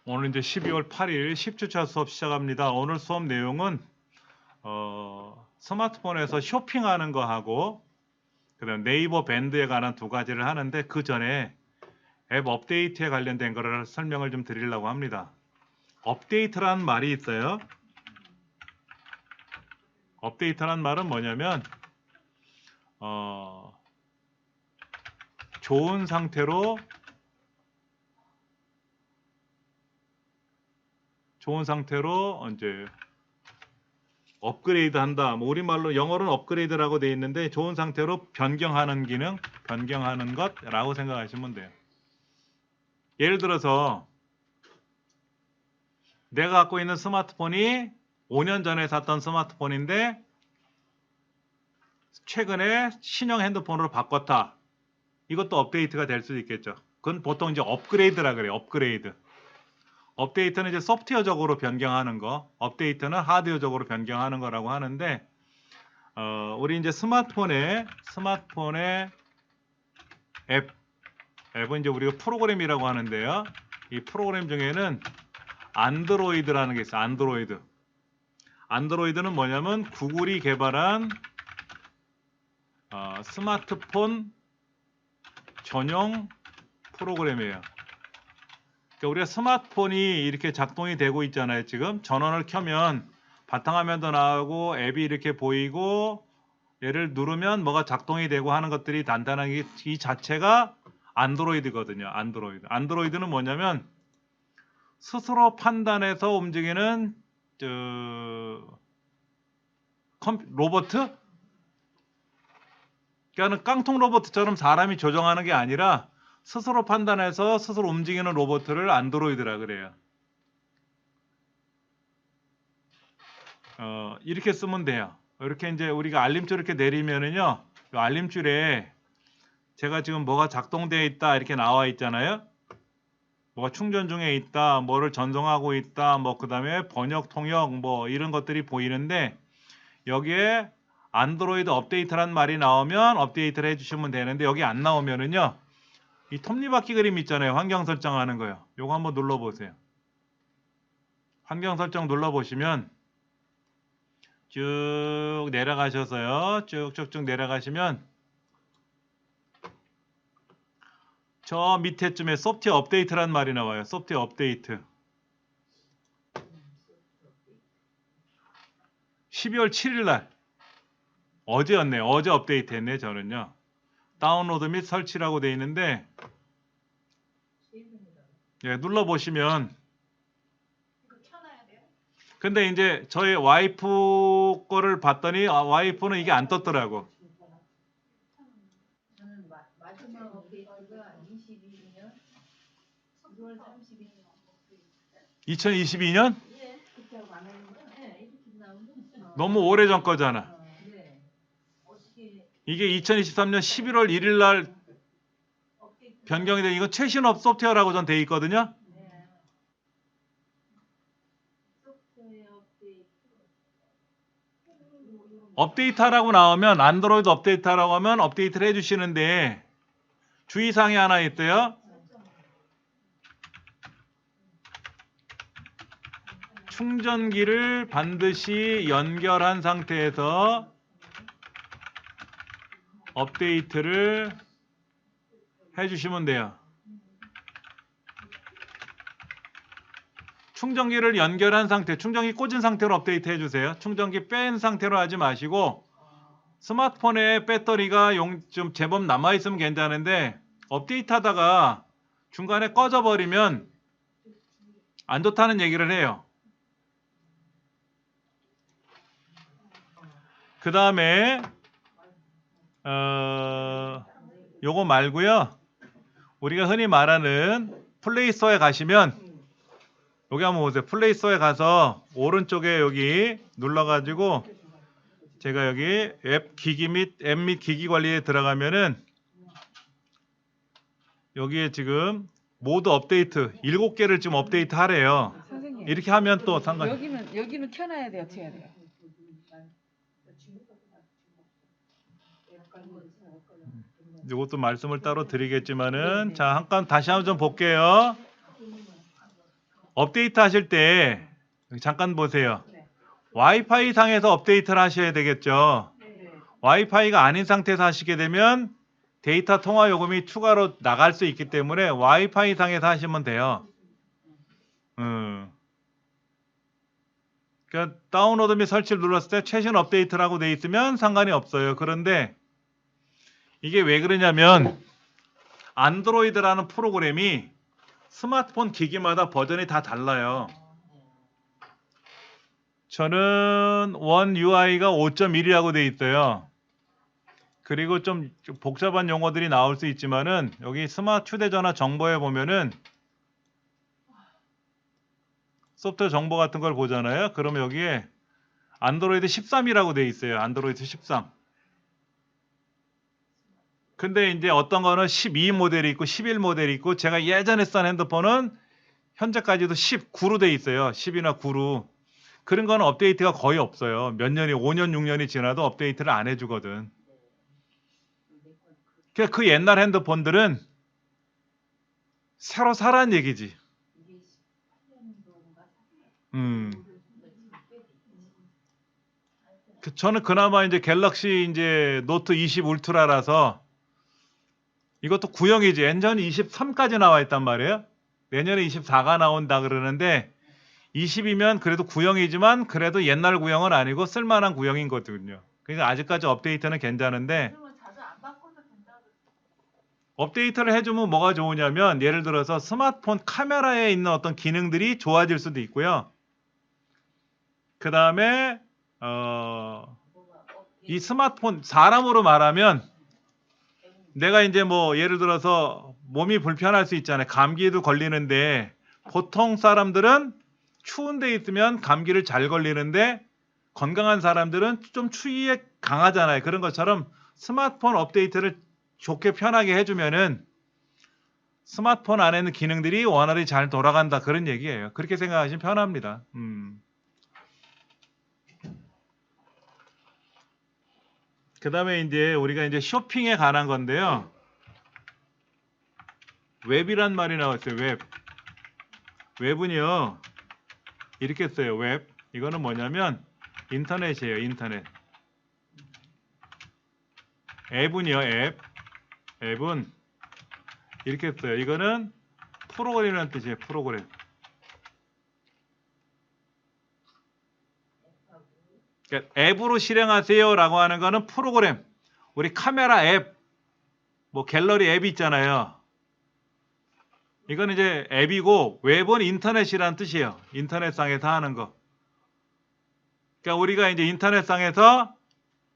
오늘 이제 12월 8일 10주차 수업 시작합니다. 오늘 수업 내용은 스마트폰에서 쇼핑하는 거 하고 그다음 네이버 밴드에 관한 두 가지를 하는데 그 전에 앱 업데이트에 관련된 거를 설명을 좀 드리려고 합니다. 업데이트라는 말이 있어요. 업데이트라는 말은 뭐냐면 좋은 상태로 이제 업그레이드 한다. 뭐 우리말로 영어로는 업그레이드라고 되어 있는데 좋은 상태로 변경하는 기능, 변경하는 것라고 생각하시면 돼요. 예를 들어서 내가 갖고 있는 스마트폰이 5년 전에 샀던 스마트폰인데 최근에 신형 핸드폰으로 바꿨다. 이것도 업데이트가 될 수도 있겠죠. 그건 보통 이제 업그레이드라 그래요. 업그레이드. 업데이트는 이제 소프트웨어적으로 변경하는 거, 업데이트는 하드웨어적으로 변경하는 거라고 하는데 우리 이제 스마트폰에 앱은 이제 우리가 프로그램이라고 하는데요. 이 프로그램 중에는 안드로이드라는 게 있어요. 안드로이드는 뭐냐면 구글이 개발한 스마트폰 전용 프로그램이에요. 그러니까 우리가 스마트폰이 이렇게 작동이 되고 있잖아요. 지금 전원을 켜면 바탕화면도 나오고 앱이 이렇게 보이고 얘를 누르면 뭐가 작동이 되고 하는 것들이 단단하게 이 자체가 안드로이드거든요. 안드로이드는 뭐냐면 스스로 판단해서 움직이는 로봇? 그러니까 깡통 로봇처럼 사람이 조종하는 게 아니라 스스로 판단해서 스스로 움직이는 로봇을 안드로이드라 그래요. 이렇게 쓰면 돼요. 이렇게 이제 우리가 알림줄 이렇게 내리면은요, 이 알림줄에 제가 지금 뭐가 작동되어 있다 이렇게 나와 있잖아요. 뭐가 충전 중에 있다, 뭐를 전송하고 있다, 뭐 그다음에 번역, 통역 뭐 이런 것들이 보이는데 여기에 안드로이드 업데이트란 말이 나오면 업데이트를 해주시면 되는데 여기 안 나오면은요, 이 톱니바퀴 그림 있잖아요. 환경 설정하는 거요. 요거 한번 눌러보세요. 환경 설정 눌러보시면 쭉 내려가셔서요. 쭉쭉쭉 내려가시면 저 밑에쯤에 소프트웨어 업데이트란 말이 나와요. 소프트웨어 업데이트. 12월 7일 날 어제였네요. 어제 업데이트 했네 저는요. 다운로드 및 설치라고 되어 있는데 예, 눌러보시면 근데 이제 저희 와이프 거를 봤더니 와이프는 이게 안 떴더라고. 2022년? 너무 오래전 거잖아. 이게 2023년 11월 1일 날 변경이 돼. 이거 최신 소프트웨어라고 전 돼 있거든요. 업데이트하라고 나오면 안드로이드 업데이트하라고 하면 업데이트를 해주시는데 주의사항이 하나 있대요. 충전기를 반드시 연결한 상태에서 업데이트를 해주시면 돼요. 충전기를 연결한 상태, 충전기 꽂은 상태로 업데이트 해주세요. 충전기 뺀 상태로 하지 마시고 스마트폰에 배터리가 좀 제법 남아있으면 괜찮은데 업데이트 하다가 중간에 꺼져버리면 안 좋다는 얘기를 해요. 그 다음에 요거 말고요. 우리가 흔히 말하는 플레이스토어에 가시면 여기 한번 보세요. 플레이스토어에 가서 오른쪽에 여기 눌러가지고 제가 여기 앱 및 기기 관리에 들어가면은 여기에 지금 모드 업데이트 7개를 지금 업데이트 하래요. 선생님, 이렇게 하면 또 상관. 여기는 켜놔야 돼요, 어떻게 해야 돼요? 이것도 말씀을 따로 드리겠지만은 자, 잠깐 다시 한번 좀 볼게요. 업데이트 하실 때 잠깐 보세요. 네. 와이파이 상에서 업데이트를 하셔야 되겠죠. 네. 와이파이가 아닌 상태에서 하시게 되면 데이터 통화 요금이 추가로 나갈 수 있기 때문에 와이파이 상에서 하시면 돼요. 그러니까 다운로드 및 설치를 눌렀을 때 최신 업데이트라고 돼 있으면 상관이 없어요. 그런데 이게 왜 그러냐면 안드로이드라는 프로그램이 스마트폰 기기마다 버전이 다 달라요. 저는 원 UI가 5.1이라고 돼 있어요. 그리고 좀 복잡한 용어들이 나올 수 있지만은 여기 스마트 휴대전화 정보에 보면은 소프트웨어 정보 같은 걸 보잖아요. 그러면 여기에 안드로이드 13이라고 돼 있어요. 안드로이드 13. 근데 이제 어떤 거는 12 모델이 있고 11 모델이 있고 제가 예전에 쓴 핸드폰은 현재까지도 19로 돼 있어요. 10이나 9로. 그런 거는 업데이트가 거의 없어요. 몇 년이 5년 6년이 지나도 업데이트를 안 해주거든. 그러니까 그 옛날 핸드폰들은 새로 사란 얘기지. 저는 그나마 이제 갤럭시 이제 노트 20 울트라라서 이것도 구형이지. 엔전이 23까지 나와 있단 말이에요. 내년에 24가 나온다 그러는데 20이면 그래도 구형이지만 그래도 옛날 구형은 아니고 쓸만한 구형인 거거든요. 그래서 아직까지 업데이트는 괜찮은데 업데이트를 해주면 뭐가 좋으냐면 예를 들어서 스마트폰 카메라에 있는 어떤 기능들이 좋아질 수도 있고요. 그 다음에 이 스마트폰 사람으로 말하면 내가 이제 뭐 예를 들어서 몸이 불편할 수 있잖아요. 감기에도 걸리는데 보통 사람들은 추운 데 있으면 감기를 잘 걸리는데 건강한 사람들은 좀 추위에 강하잖아요. 그런 것처럼 스마트폰 업데이트를 좋게 편하게 해주면은 스마트폰 안에 있는 기능들이 원활히 잘 돌아간다 그런 얘기예요. 그렇게 생각하시면 편합니다. 그 다음에 이제 우리가 이제 쇼핑에 관한 건데요. 웹이란 말이 나왔어요. 웹. 웹은요. 이렇게 써요. 웹. 이거는 뭐냐면 인터넷이에요. 인터넷. 앱은요. 앱. 앱은 이렇게 써요. 이거는 프로그램이라는 뜻이에요. 프로그램. 그러니까 앱으로 실행하세요 라고 하는 거는 프로그램. 우리 카메라 앱, 뭐 갤러리 앱 있잖아요. 이거는 이제 앱이고 웹은 인터넷이라는 뜻이에요. 인터넷상에서 하는 거. 그러니까 우리가 이제 인터넷상에서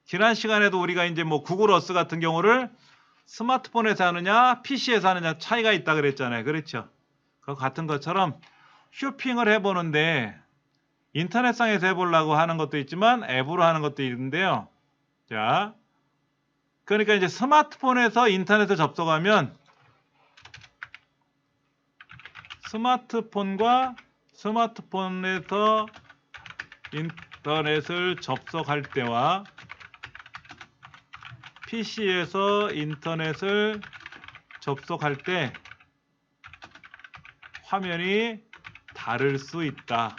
지난 시간에도 우리가 이제 뭐 구글 어스 같은 경우를 스마트폰에서 하느냐 PC에서 하느냐 차이가 있다 그랬잖아요. 그렇죠? 그 같은 것처럼 쇼핑을 해보는데 인터넷상에서 해보려고 하는 것도 있지만 앱으로 하는 것도 있는데요. 자, 그러니까 이제 스마트폰에서 인터넷에 접속하면 스마트폰과 스마트폰에서 인터넷을 접속할 때와 PC에서 인터넷을 접속할 때 화면이 다를 수 있다.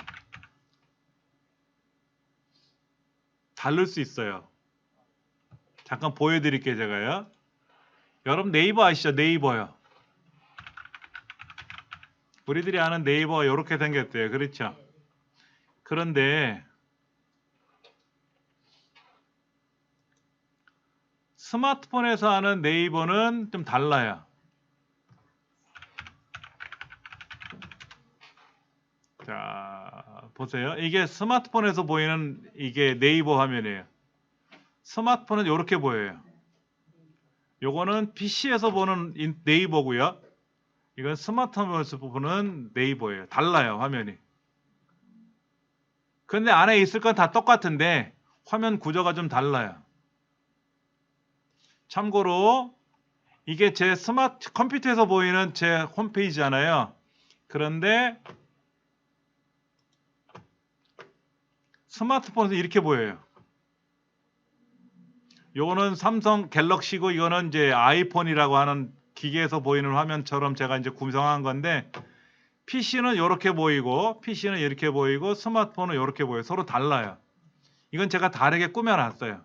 다를 수 있어요. 잠깐 보여드릴게요, 제가요. 여러분 네이버 아시죠? 네이버요. 우리들이 아는 네이버가 이렇게 생겼대요. 그렇죠? 그런데 스마트폰에서 하는 네이버는 좀 달라요. 자, 보세요. 이게 스마트폰에서 보이는 이게 네이버 화면이에요. 스마트폰은 이렇게 보여요. 요거는 PC에서 보는 네이버고요. 이건 스마트폰에서 보는 네이버예요. 달라요, 화면이. 근데 안에 있을 건 다 똑같은데 화면 구조가 좀 달라요. 참고로 이게 제 스마트 컴퓨터에서 보이는 제 홈페이지잖아요. 그런데 스마트폰에서 이렇게 보여요. 요거는 삼성 갤럭시고 이거는 이제 아이폰이라고 하는 기계에서 보이는 화면처럼 제가 이제 구성한 건데 PC는 이렇게 보이고 PC는 이렇게 보이고 스마트폰은 이렇게 보여요. 서로 달라요. 이건 제가 다르게 꾸며놨어요.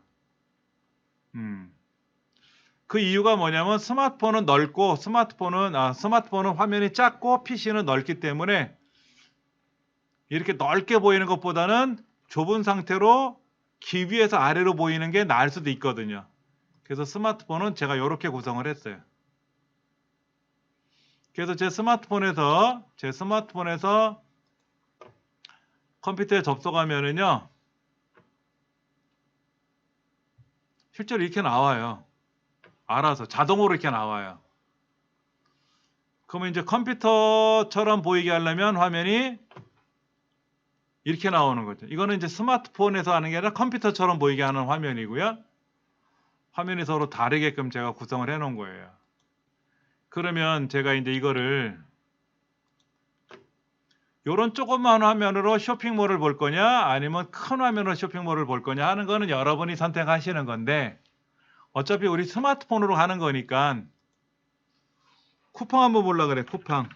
그 이유가 뭐냐면 스마트폰은 넓고 스마트폰은 화면이 작고 PC는 넓기 때문에 이렇게 넓게 보이는 것보다는 좁은 상태로 귀 위에서 아래로 보이는 게 나을 수도 있거든요. 그래서 스마트폰은 제가 이렇게 구성을 했어요. 그래서 제 스마트폰에서 컴퓨터에 접속하면은요, 실제로 이렇게 나와요. 알아서 자동으로 이렇게 나와요. 그러면 이제 컴퓨터처럼 보이게 하려면 화면이 이렇게 나오는 거죠. 이거는 이제 스마트폰에서 하는 게 아니라 컴퓨터처럼 보이게 하는 화면이고요. 화면이 서로 다르게끔 제가 구성을 해 놓은 거예요. 그러면 제가 이제 이거를 요런 조그만 화면으로 쇼핑몰을 볼 거냐 아니면 큰 화면으로 쇼핑몰을 볼 거냐 하는 거는 여러분이 선택하시는 건데, 어차피 우리 스마트폰으로 하는 거니까 쿠팡 한번 보려고 그래. 쿠팡.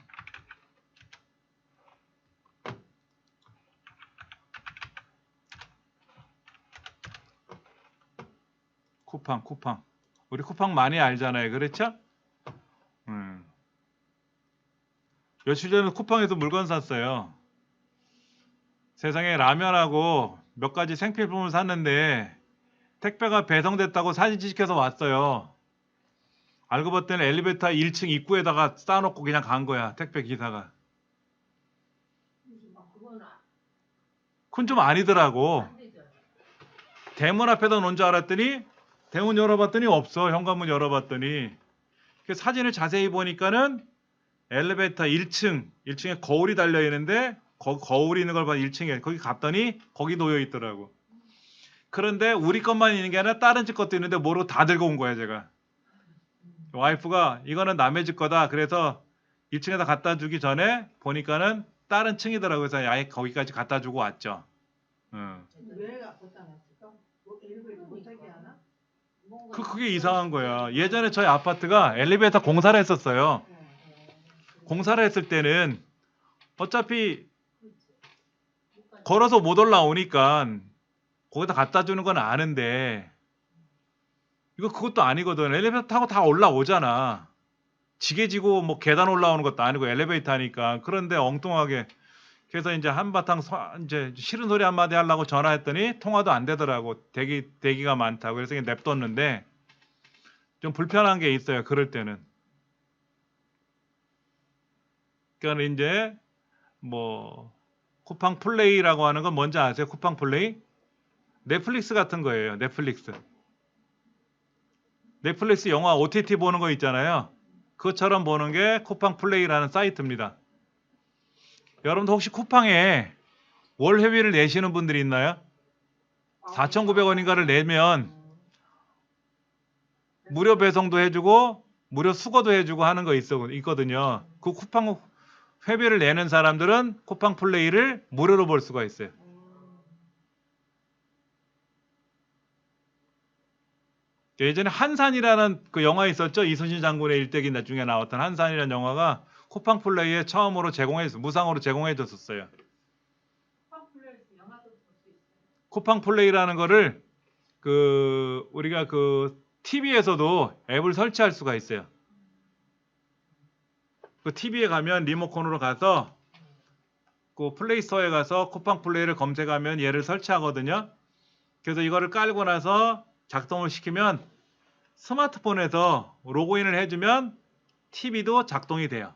쿠팡. 우리 쿠팡 많이 알잖아요. 그렇죠? 며칠 전에 쿠팡에서 물건 샀어요. 세상에 라면하고 몇 가지 생필품을 샀는데 택배가 배송됐다고 사진 찍혀서 왔어요. 알고 봤더니 엘리베이터 1층 입구에다가 쌓아놓고 그냥 간 거야. 택배 기사가. 그건 좀 아니더라고. 대문 앞에다 놓은 줄 알았더니 대문 열어봤더니 없어. 현관문 열어봤더니. 그 사진을 자세히 보니까는 엘리베이터 1층에 거울이 달려 있는데 거울이 있는 걸 봐. 1층에 거기 갔더니 거기 놓여 있더라고. 그런데 우리 것만 있는 게 아니라 다른 집 것도 있는데 모르고 다 들고 온 거야. 제가. 와이프가 이거는 남의 집 거다. 그래서 1층에다 갖다 주기 전에 보니까는 다른 층이더라고요. 그래서 아예 거기까지 갖다 주고 왔죠. 왜 갖다 놨을까? 뭐 엘리베이터 못 타게 하나? 그게 이상한 거야. 예전에 저희 아파트가 엘리베이터 공사를 했었어요. 공사를 했을 때는 어차피 걸어서 못 올라오니까 거기다 갖다 주는 건 아는데, 이거 그것도 아니거든. 엘리베이터 타고 다 올라오잖아. 지게 지고 뭐 계단 올라오는 것도 아니고 엘리베이터 하니까. 그런데 엉뚱하게. 그래서 이제 한바탕 이제 싫은 소리 한마디 하려고 전화했더니 통화도 안 되더라고. 대기가 많다고. 그래서 그냥 냅뒀는데 좀 불편한 게 있어요. 그럴 때는. 그러니까 이제 뭐 쿠팡 플레이라고 하는 건 뭔지 아세요? 쿠팡 플레이? 넷플릭스 같은 거예요. 넷플릭스 영화 OTT 보는 거 있잖아요. 그것처럼 보는 게 쿠팡 플레이라는 사이트입니다. 여러분도 혹시 쿠팡에 월 회비를 내시는 분들이 있나요? 4,900원인가를 내면 무료 배송도 해주고 무료 수거도 해주고 하는 거 있거든요. 그 쿠팡 회비를 내는 사람들은 쿠팡 플레이를 무료로 볼 수가 있어요. 예전에 한산이라는 그 영화 있었죠. 이순신 장군의 일대기 중에 나왔던 한산이라는 영화가 쿠팡 플레이에 처음으로 무상으로 제공해 줬었어요. 쿠팡 플레이라는 거를 우리가 TV에서도 앱을 설치할 수가 있어요. 그 TV에 가면 리모컨으로 가서 그 플레이스토어에 가서 쿠팡 플레이를 검색하면 얘를 설치하거든요. 그래서 이거를 깔고 나서 작동을 시키면 스마트폰에서 로그인을 해주면 TV도 작동이 돼요.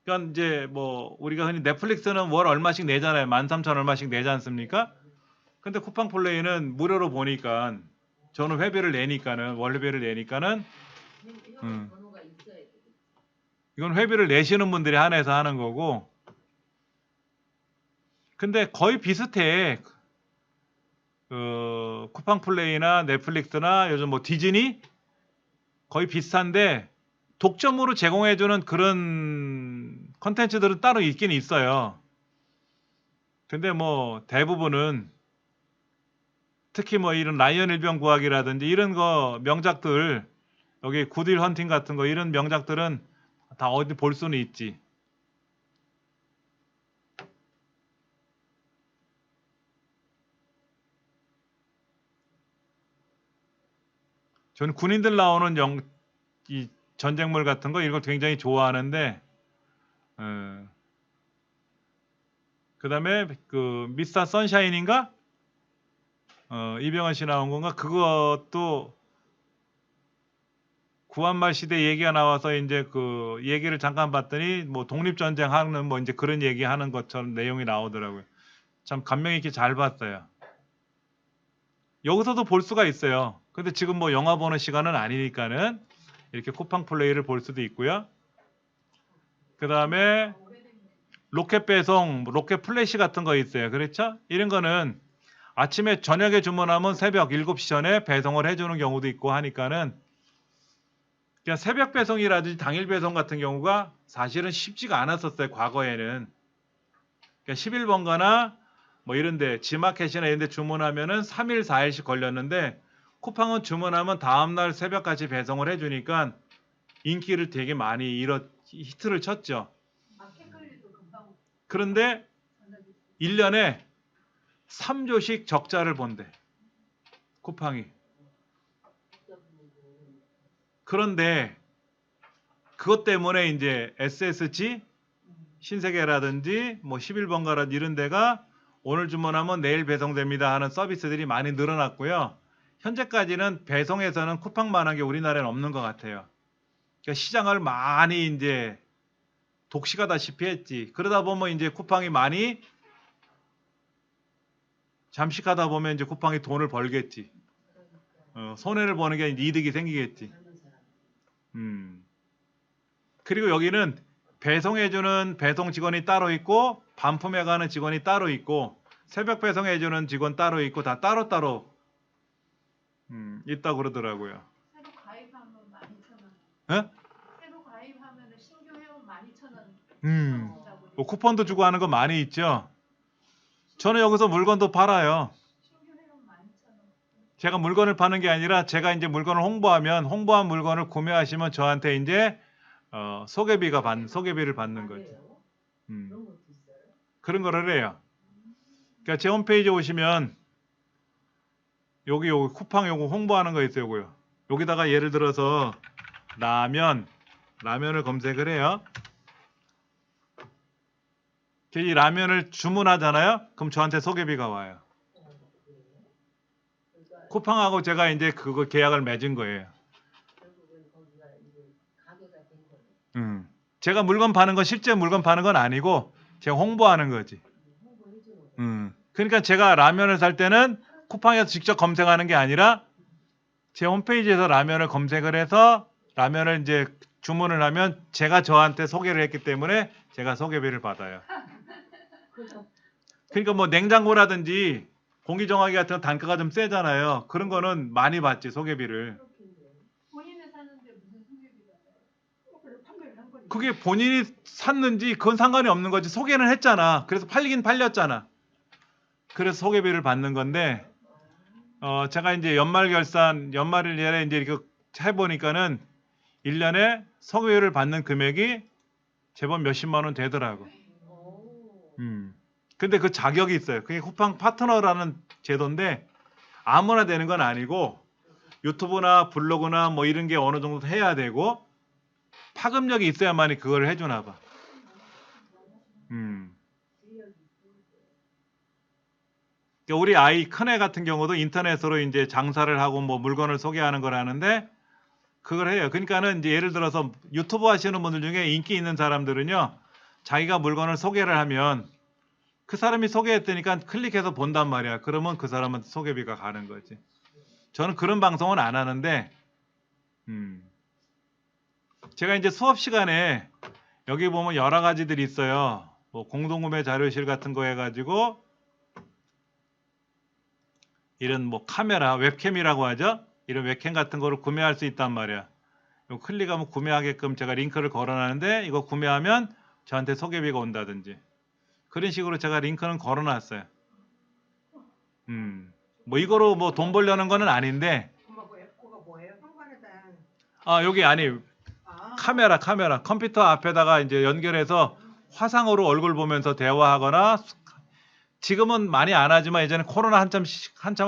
그러니까 이제 뭐 우리가 흔히 넷플릭스는 월 얼마씩 내잖아요. 13,000 얼마씩 내지 않습니까? 근데 쿠팡 플레이는 무료로 보니까 저는 월 회비를 내니까는 이건 회비를 내시는 분들이 한해서 하는 거고, 근데 거의 비슷해. 쿠팡 플레이나 넷플릭스나 요즘 뭐 디즈니 거의 비슷한데 독점으로 제공해주는 그런 컨텐츠들은 따로 있긴 있어요. 근데 뭐 대부분은 특히 뭐 이런 라이언 일병 구하기라든지 이런 거 명작들, 여기 굿윌 헌팅 같은 거 이런 명작들은 다 어디 볼 수는 있지. 저는 군인들 나오는 이 전쟁물 같은 거 이런 걸 굉장히 좋아하는데, 그다음에 그 미스터 선샤인인가? 이병헌 씨 나온 건가? 그것도 구한말 시대 얘기가 나와서 이제 그 얘기를 잠깐 봤더니 뭐 독립전쟁 하는 뭐 이제 그런 얘기 하는 것처럼 내용이 나오더라고요. 참 감명 있게 잘 봤어요. 여기서도 볼 수가 있어요. 근데 지금 뭐 영화 보는 시간은 아니니까는 이렇게 쿠팡 플레이를 볼 수도 있고요. 그 다음에 로켓 배송, 로켓 플래시 같은 거 있어요. 그렇죠? 이런 거는 아침에 저녁에 주문하면 새벽 7시 전에 배송을 해주는 경우도 있고 하니까는 그냥 새벽 배송이라든지 당일 배송 같은 경우가 사실은 쉽지가 않았었어요. 과거에는. 그러니까 11번가나 뭐 이런데 지마켓이나 이런데 주문하면은 3일, 4일씩 걸렸는데 쿠팡은 주문하면 다음날 새벽까지 배송을 해주니까 인기를 되게 많이 히트를 쳤죠. 그런데 1년에 3조씩 적자를 본대. 쿠팡이. 그런데 그것 때문에 이제 SSG, 신세계라든지 뭐 11번가라든지 이런 데가 오늘 주문하면 내일 배송됩니다 하는 서비스들이 많이 늘어났고요. 현재까지는 배송에서는 쿠팡만한 게 우리나라에는 없는 것 같아요. 그러니까 시장을 많이 이제 독식하다시피 했지. 그러다 보면 이제 쿠팡이 많이 잠식하다 보면 이제 쿠팡이 돈을 벌겠지. 손해를 보는 게 이득이 생기겠지. 그리고 여기는 배송해주는 배송 직원이 따로 있고 반품해 가는 직원이 따로 있고 새벽 배송해주는 직원 따로 있고 다 따로따로 있다고 그러더라고요. 새로 가입하면 12,000원. 예? 새로 가입하면 신규 회원 12,000원. 뭐 쿠폰도 주고 하는 거 많이 있죠. 저는 여기서 물건도 팔아요. 신규 회원 12,000원. 제가 물건을 파는 게 아니라 제가 이제 물건을 홍보하면 홍보한 물건을 구매하시면 저한테 이제 소개비를 받는 거죠. 그런 거를 해요. 그러니까 제 홈페이지에 오시면 여기 쿠팡 요거 홍보하는 거 있어요. 요거요. 여기다가 예를 들어서 라면을 검색을 해요. 이 라면을 주문하잖아요. 그럼 저한테 소개비가 와요. 쿠팡하고 제가 이제 그거 계약을 맺은 거예요. 제가 물건 파는 건 실제 물건 파는 건 아니고 제가 홍보하는 거지. 그러니까 제가 라면을 살 때는 쿠팡에서 직접 검색하는 게 아니라 제 홈페이지에서 라면을 검색을 해서 라면을 이제 주문을 하면 제가 저한테 소개를 했기 때문에 제가 소개비를 받아요. 그러니까 뭐 냉장고라든지 공기정화기 같은 거 단가가 좀 세잖아요. 그런 거는 많이 받지 소개비를. 본인이 사는데 무슨 소개비 받아요? 판매를 한 거니까. 그게 본인이 샀는지 그건 상관이 없는 거지. 소개는 했잖아. 그래서 팔리긴 팔렸잖아. 그래서 소개비를 받는 건데 제가 이제 연말을 이제 이렇게 해보니까는 1년에 소개비를 받는 금액이 제법 몇십만 원 되더라고. 근데 그 자격이 있어요. 그게 쿠팡 파트너라는 제도인데 아무나 되는 건 아니고 유튜브나 블로그나 뭐 이런 게 어느 정도 해야 되고 파급력이 있어야만이 그걸 해주나 봐. 우리 아이 큰애 같은 경우도 인터넷으로 이제 장사를 하고 뭐 물건을 소개하는 걸 하는데 그걸 해요. 그러니까는 이제 예를 들어서 유튜브 하시는 분들 중에 인기 있는 사람들은요, 자기가 물건을 소개를 하면 그 사람이 소개했다니까 클릭해서 본단 말이야. 그러면 그 사람한테 소개비가 가는 거지. 저는 그런 방송은 안 하는데, 제가 이제 수업 시간에 여기 보면 여러 가지들이 있어요. 뭐 공동구매 자료실 같은 거 해가지고 이런 뭐 카메라, 웹캠이라고 하죠. 이런 웹캠 같은 거를 구매할 수 있단 말이야. 이거 클릭하면 구매하게끔 제가 링크를 걸어놨는데 이거 구매하면 저한테 소개비가 온다든지 그런 식으로 제가 링크는 걸어놨어요. 뭐 이거로 뭐 돈 벌려는 거는 아닌데. 엄마 그거 뭐예요? 현관에다. 여기 아니 카메라 컴퓨터 앞에다가 이제 연결해서 화상으로 얼굴 보면서 대화하거나 지금은 많이 안 하지만 예전에 코로나 한참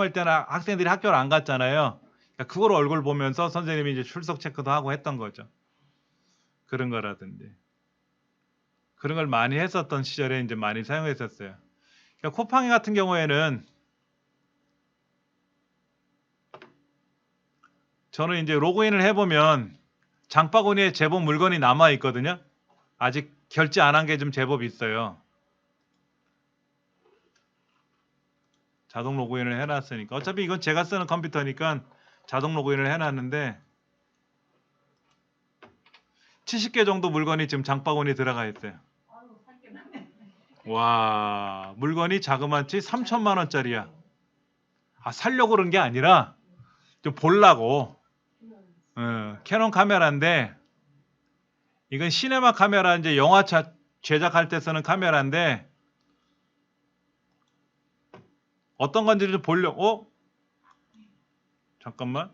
할 때는 학생들이 학교를 안 갔잖아요. 그러니까 그걸 얼굴 보면서 선생님이 이제 출석 체크도 하고 했던 거죠. 그런 거라든지. 그런 걸 많이 했었던 시절에 이제 많이 사용했었어요. 그러니까 쿠팡이 같은 경우에는 저는 이제 로그인을 해보면 장바구니에 제법 물건이 남아 있거든요. 아직 결제 안 한 게 좀 제법 있어요. 자동 로그인을 해놨으니까. 어차피 이건 제가 쓰는 컴퓨터니까 자동 로그인을 해놨는데 70개 정도 물건이 지금 장바구니에 들어가 있어요. 와, 물건이 자그마치 3천만 원짜리야. 아, 살려고 그런 게 아니라 좀 보려고. 캐논 카메라인데 이건 시네마 카메라, 이제 영화 제작할 때 쓰는 카메라인데 어떤 건지 좀 보려고. 잠깐만.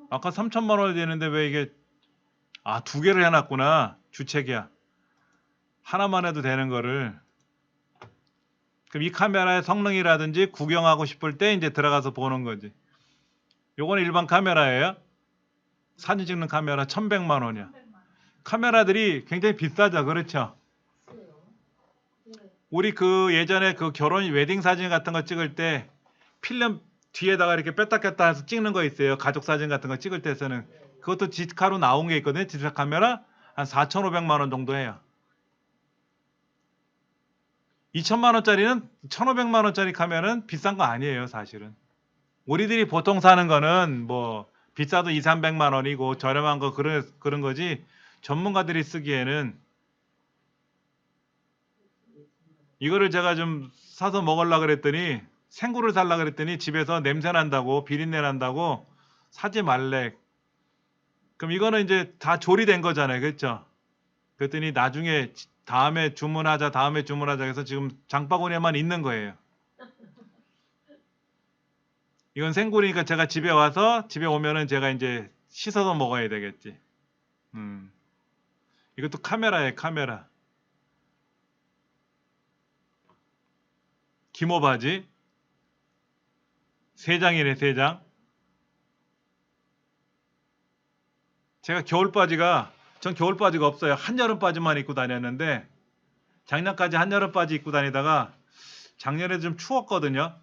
아까 3천만 원이 되는데 왜 이게 두 개를 해놨구나. 주책이야. 하나만 해도 되는 거를. 그럼 이 카메라의 성능이라든지 구경하고 싶을 때 이제 들어가서 보는 거지. 요건 일반 카메라예요. 사진 찍는 카메라 1,100만 원이야. 카메라들이 굉장히 비싸죠. 그렇죠? 우리 그 예전에 그 결혼 웨딩 사진 같은 거 찍을 때 필름 뒤에다가 이렇게 뺐다 꼈다 해서 찍는 거 있어요. 가족 사진 같은 거 찍을 때 쓰는. 그것도 디지카로 나온 게 있거든요. 디지털 카메라 한 4,500만 원 정도 해요. 2천만 원짜리는 1,500만 원짜리 카메라는 비싼 거 아니에요, 사실은. 우리들이 보통 사는 거는 뭐 비싸도 2, 300만 원이고 저렴한 거 그런 거지. 전문가들이 쓰기에는 이거를 제가 좀 사서 먹으려고 그랬더니 생구를 살려고 그랬더니 집에서 냄새 난다고 비린내 난다고 사지 말래. 그럼 이거는 이제 다 조리된 거잖아요. 그렇죠? 그랬더니 나중에 다음에 주문하자 해서 지금 장바구니에만 있는 거예요. 이건 생굴이니까 제가 집에 오면은 제가 이제 씻어서 먹어야 되겠지. 이것도 카메라예요, 카메라. 기모 바지 3장이네, 3장. 제가 전 겨울 바지가 없어요. 한여름 바지만 입고 다녔는데 작년까지 한여름 바지 입고 다니다가 작년에 좀 추웠거든요.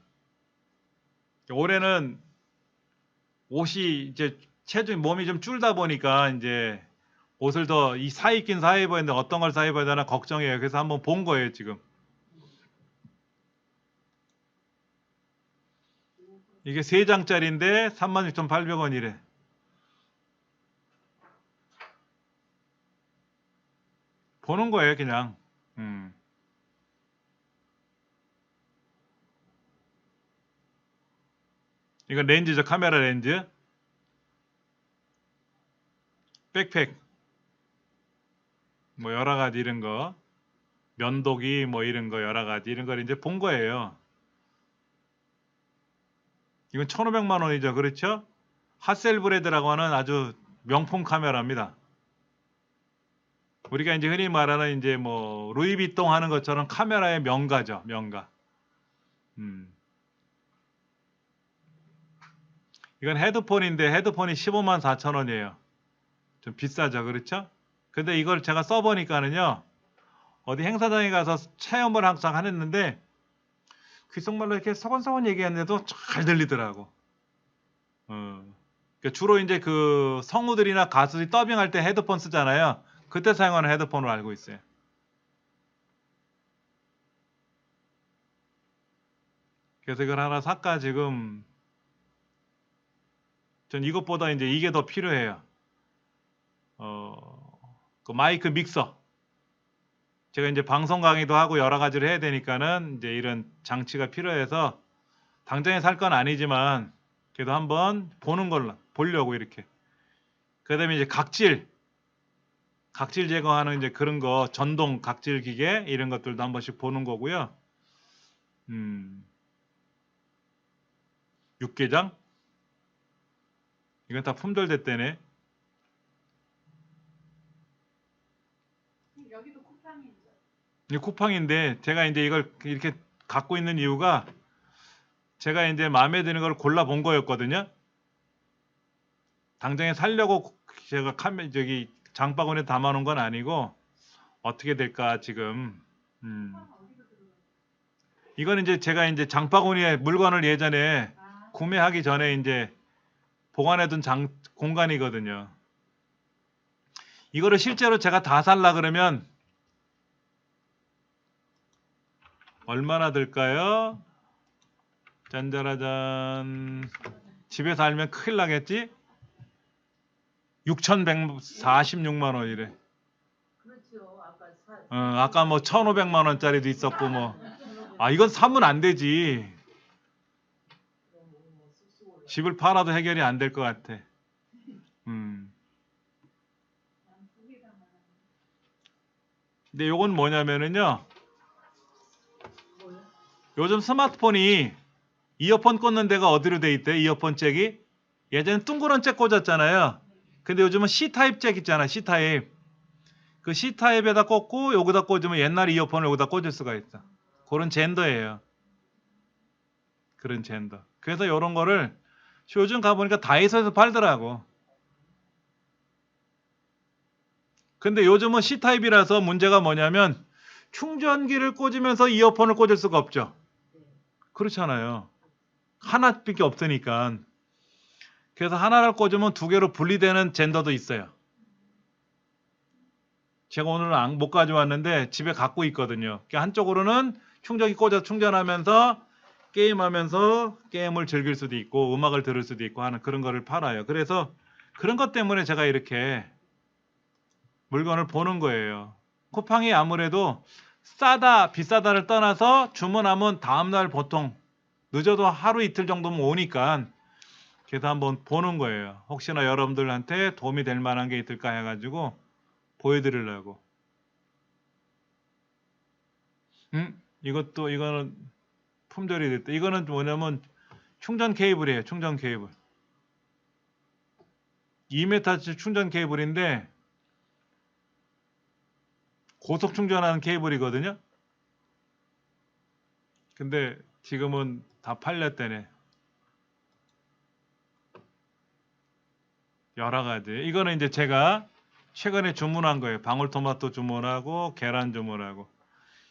올해는 옷이 이제 몸이 좀 줄다 보니까 이제 옷을 더 사 입긴 사 입어야 되는데 어떤 걸 사 입어야 되나 걱정이에요. 그래서 한번 본 거예요, 지금. 이게 3장짜리인데 36,800원이래. 보는 거예요, 그냥. 이건 렌즈죠, 카메라 렌즈. 백팩. 뭐 여러 가지 이런 거. 면도기 뭐 이런 거 여러 가지 이런 걸 이제 본 거예요. 이건 1,500만 원이죠. 그렇죠? 하셀브레드라고 하는 아주 명품 카메라입니다. 우리가 이제 흔히 말하는 이제 뭐 루이비통 하는 것처럼 카메라의 명가죠. 명가. 이건 헤드폰인데 헤드폰이 15만 4천 원이에요. 좀 비싸죠. 그렇죠? 근데 이걸 제가 써보니까는요. 어디 행사장에 가서 체험을 항상 하는데 귓속말로 이렇게 서건서건 얘기하는데도 잘 들리더라고. 그러니까 주로 이제 그 성우들이나 가수들이 더빙할 때 헤드폰 쓰잖아요. 그때 사용하는 헤드폰으로 알고 있어요. 그래서 이걸 하나 살까 지금. 전 이것보다 이제 이게 더 필요해요. 그 마이크 믹서. 제가 이제 방송 강의도 하고 여러 가지를 해야 되니까는 이제 이런 장치가 필요해서 당장에 살 건 아니지만 그래도 한번 보는 걸로 보려고 이렇게. 그다음에 이제 각질 제거하는 이제 그런 거 전동 각질 기계 이런 것들도 한 번씩 보는 거고요. 육개장 이건 다 품절됐대네. 이 쿠팡인데 제가 이제 이걸 이렇게 갖고 있는 이유가 제가 이제 마음에 드는 걸 골라 본 거였거든요. 당장에 살려고 제가 저기 장바구니에 담아놓은 건 아니고 어떻게 될까 지금. 이거는 이제 제가 이제 장바구니에 물건을 예전에 구매하기 전에 이제 보관해둔 공간이거든요. 이거를 실제로 제가 다 살라 그러면 얼마나 들까요? 짠짜라짠. 집에서 알면 큰일 나겠지? 6,146만 원이래. 그렇죠. 아까 뭐 1,500만 원짜리도 있었고 뭐. 아, 이건 사면 안 되지. 집을 팔아도 해결이 안 될 것 같아. 근데 요건 뭐냐면은요. 요즘 스마트폰이 이어폰 꽂는 데가 어디로 돼 있대? 이어폰 잭이? 예전엔 둥그런 잭 꽂았잖아요. 근데 요즘은 C타입 잭 있잖아. C타입. 그 C타입에다 꽂고 여기다 꽂으면 옛날 이어폰을 여기다 꽂을 수가 있어. 그런 젠더예요. 그런 젠더. 그래서 이런 거를 요즘 가보니까 다이소에서 팔더라고. 근데 요즘은 C타입이라서 문제가 뭐냐면 충전기를 꽂으면서 이어폰을 꽂을 수가 없죠. 그렇잖아요. 하나밖에 없으니까. 그래서 하나를 꽂으면 두 개로 분리되는 젠더도 있어요. 제가 오늘 못 가져왔는데 집에 갖고 있거든요. 한쪽으로는 충전기 꽂아서 충전하면서 게임하면서 게임을 즐길 수도 있고 음악을 들을 수도 있고 하는 그런 거를 팔아요. 그래서 그런 것 때문에 제가 이렇게 물건을 보는 거예요. 쿠팡이 아무래도 싸다 비싸다를 떠나서 주문하면 다음날 보통 늦어도 하루 이틀 정도면 오니까 그래서 한번 보는 거예요. 혹시나 여러분들한테 도움이 될 만한 게 있을까 해가지고 보여드리려고. 이거는 품절이 됐다. 이거는 뭐냐면 충전 케이블이에요. 충전 케이블. 2m 충전 케이블인데 고속 충전하는 케이블이거든요. 근데 지금은 다 팔렸대네. 여러 가지. 이거는 이제 제가 최근에 주문한 거예요. 방울토마토 주문하고 계란 주문하고.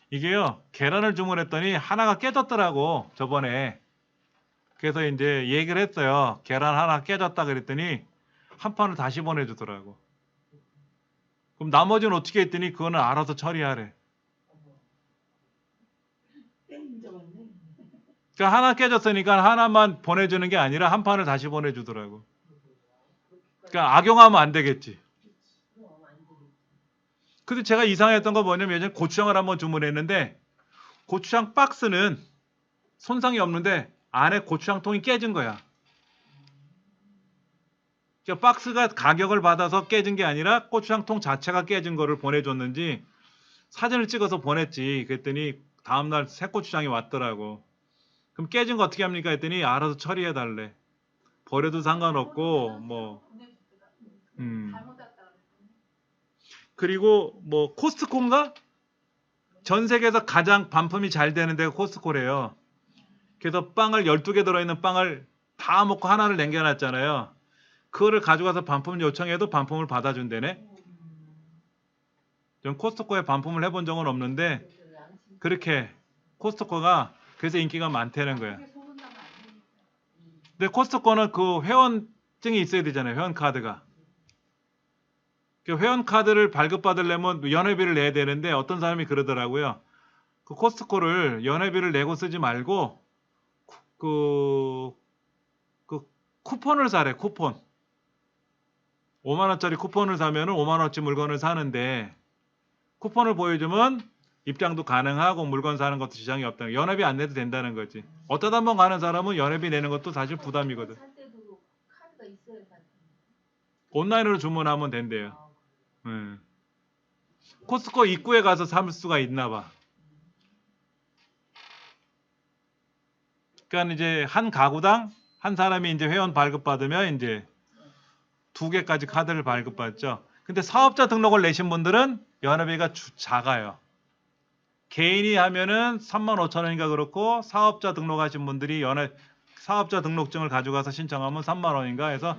이게요. 계란을 주문했더니 하나가 깨졌더라고. 저번에. 그래서 이제 얘기를 했어요. 계란 하나 깨졌다 그랬더니 한 판을 다시 보내주더라고. 그럼 나머지는 어떻게 했더니 그거는 알아서 처리하래. 그러니까 하나 깨졌으니까 하나만 보내주는 게 아니라 한 판을 다시 보내주더라고. 그러니까 악용하면 안 되겠지. 근데 제가 이상했던 거 뭐냐면 예전에 고추장을 한번 주문했는데 고추장 박스는 손상이 없는데 안에 고추장통이 깨진 거야. 그러니까 박스가 가격을 받아서 깨진 게 아니라 고추장통 자체가 깨진 거를 보내줬는지 사진을 찍어서 보냈지. 그랬더니 다음날 새 고추장이 왔더라고. 그럼 깨진 거 어떻게 합니까? 했더니 알아서 처리해 달래. 버려도 상관없고 뭐 그리고 뭐 코스트코인가? 전 세계에서 가장 반품이 잘 되는 데가 코스트코래요. 그래서 빵을 12개 들어있는 빵을 다 먹고 하나를 남겨놨잖아요. 그거를 가져가서 반품 요청해도 반품을 받아준대네. 전 코스트코에 반품을 해본 적은 없는데 그렇게 코스트코가 그래서 인기가 많다는 거야. 근데 코스트코는 그 회원증이 있어야 되잖아요. 회원 카드가. 그 회원 카드를 발급받으려면 연회비를 내야 되는데 어떤 사람이 그러더라고요. 그 코스트코를 연회비를 내고 쓰지 말고 그 쿠폰을 사래. 쿠폰. 5만 원짜리 쿠폰을 사면은 5만 원어치 물건을 사는데 쿠폰을 보여주면 입장도 가능하고 물건 사는 것도 지장이 없다는 거야. 연회비 안 내도 된다는 거지. 어쩌다 한번 가는 사람은 연회비 내는 것도 사실 부담이거든. 온라인으로 주문하면 된대요. 코스트코 입구에 가서 살 수가 있나 봐. 그러니까 이제 한 가구당 한 사람이 이제 회원 발급받으면 이제 2개까지 카드를 발급받죠. 근데 사업자 등록을 내신 분들은 연회비가 작아요. 개인이 하면은 35,000원인가 그렇고 사업자 등록하신 분들이 사업자 등록증을 가져가서 신청하면 3만 원인가 해서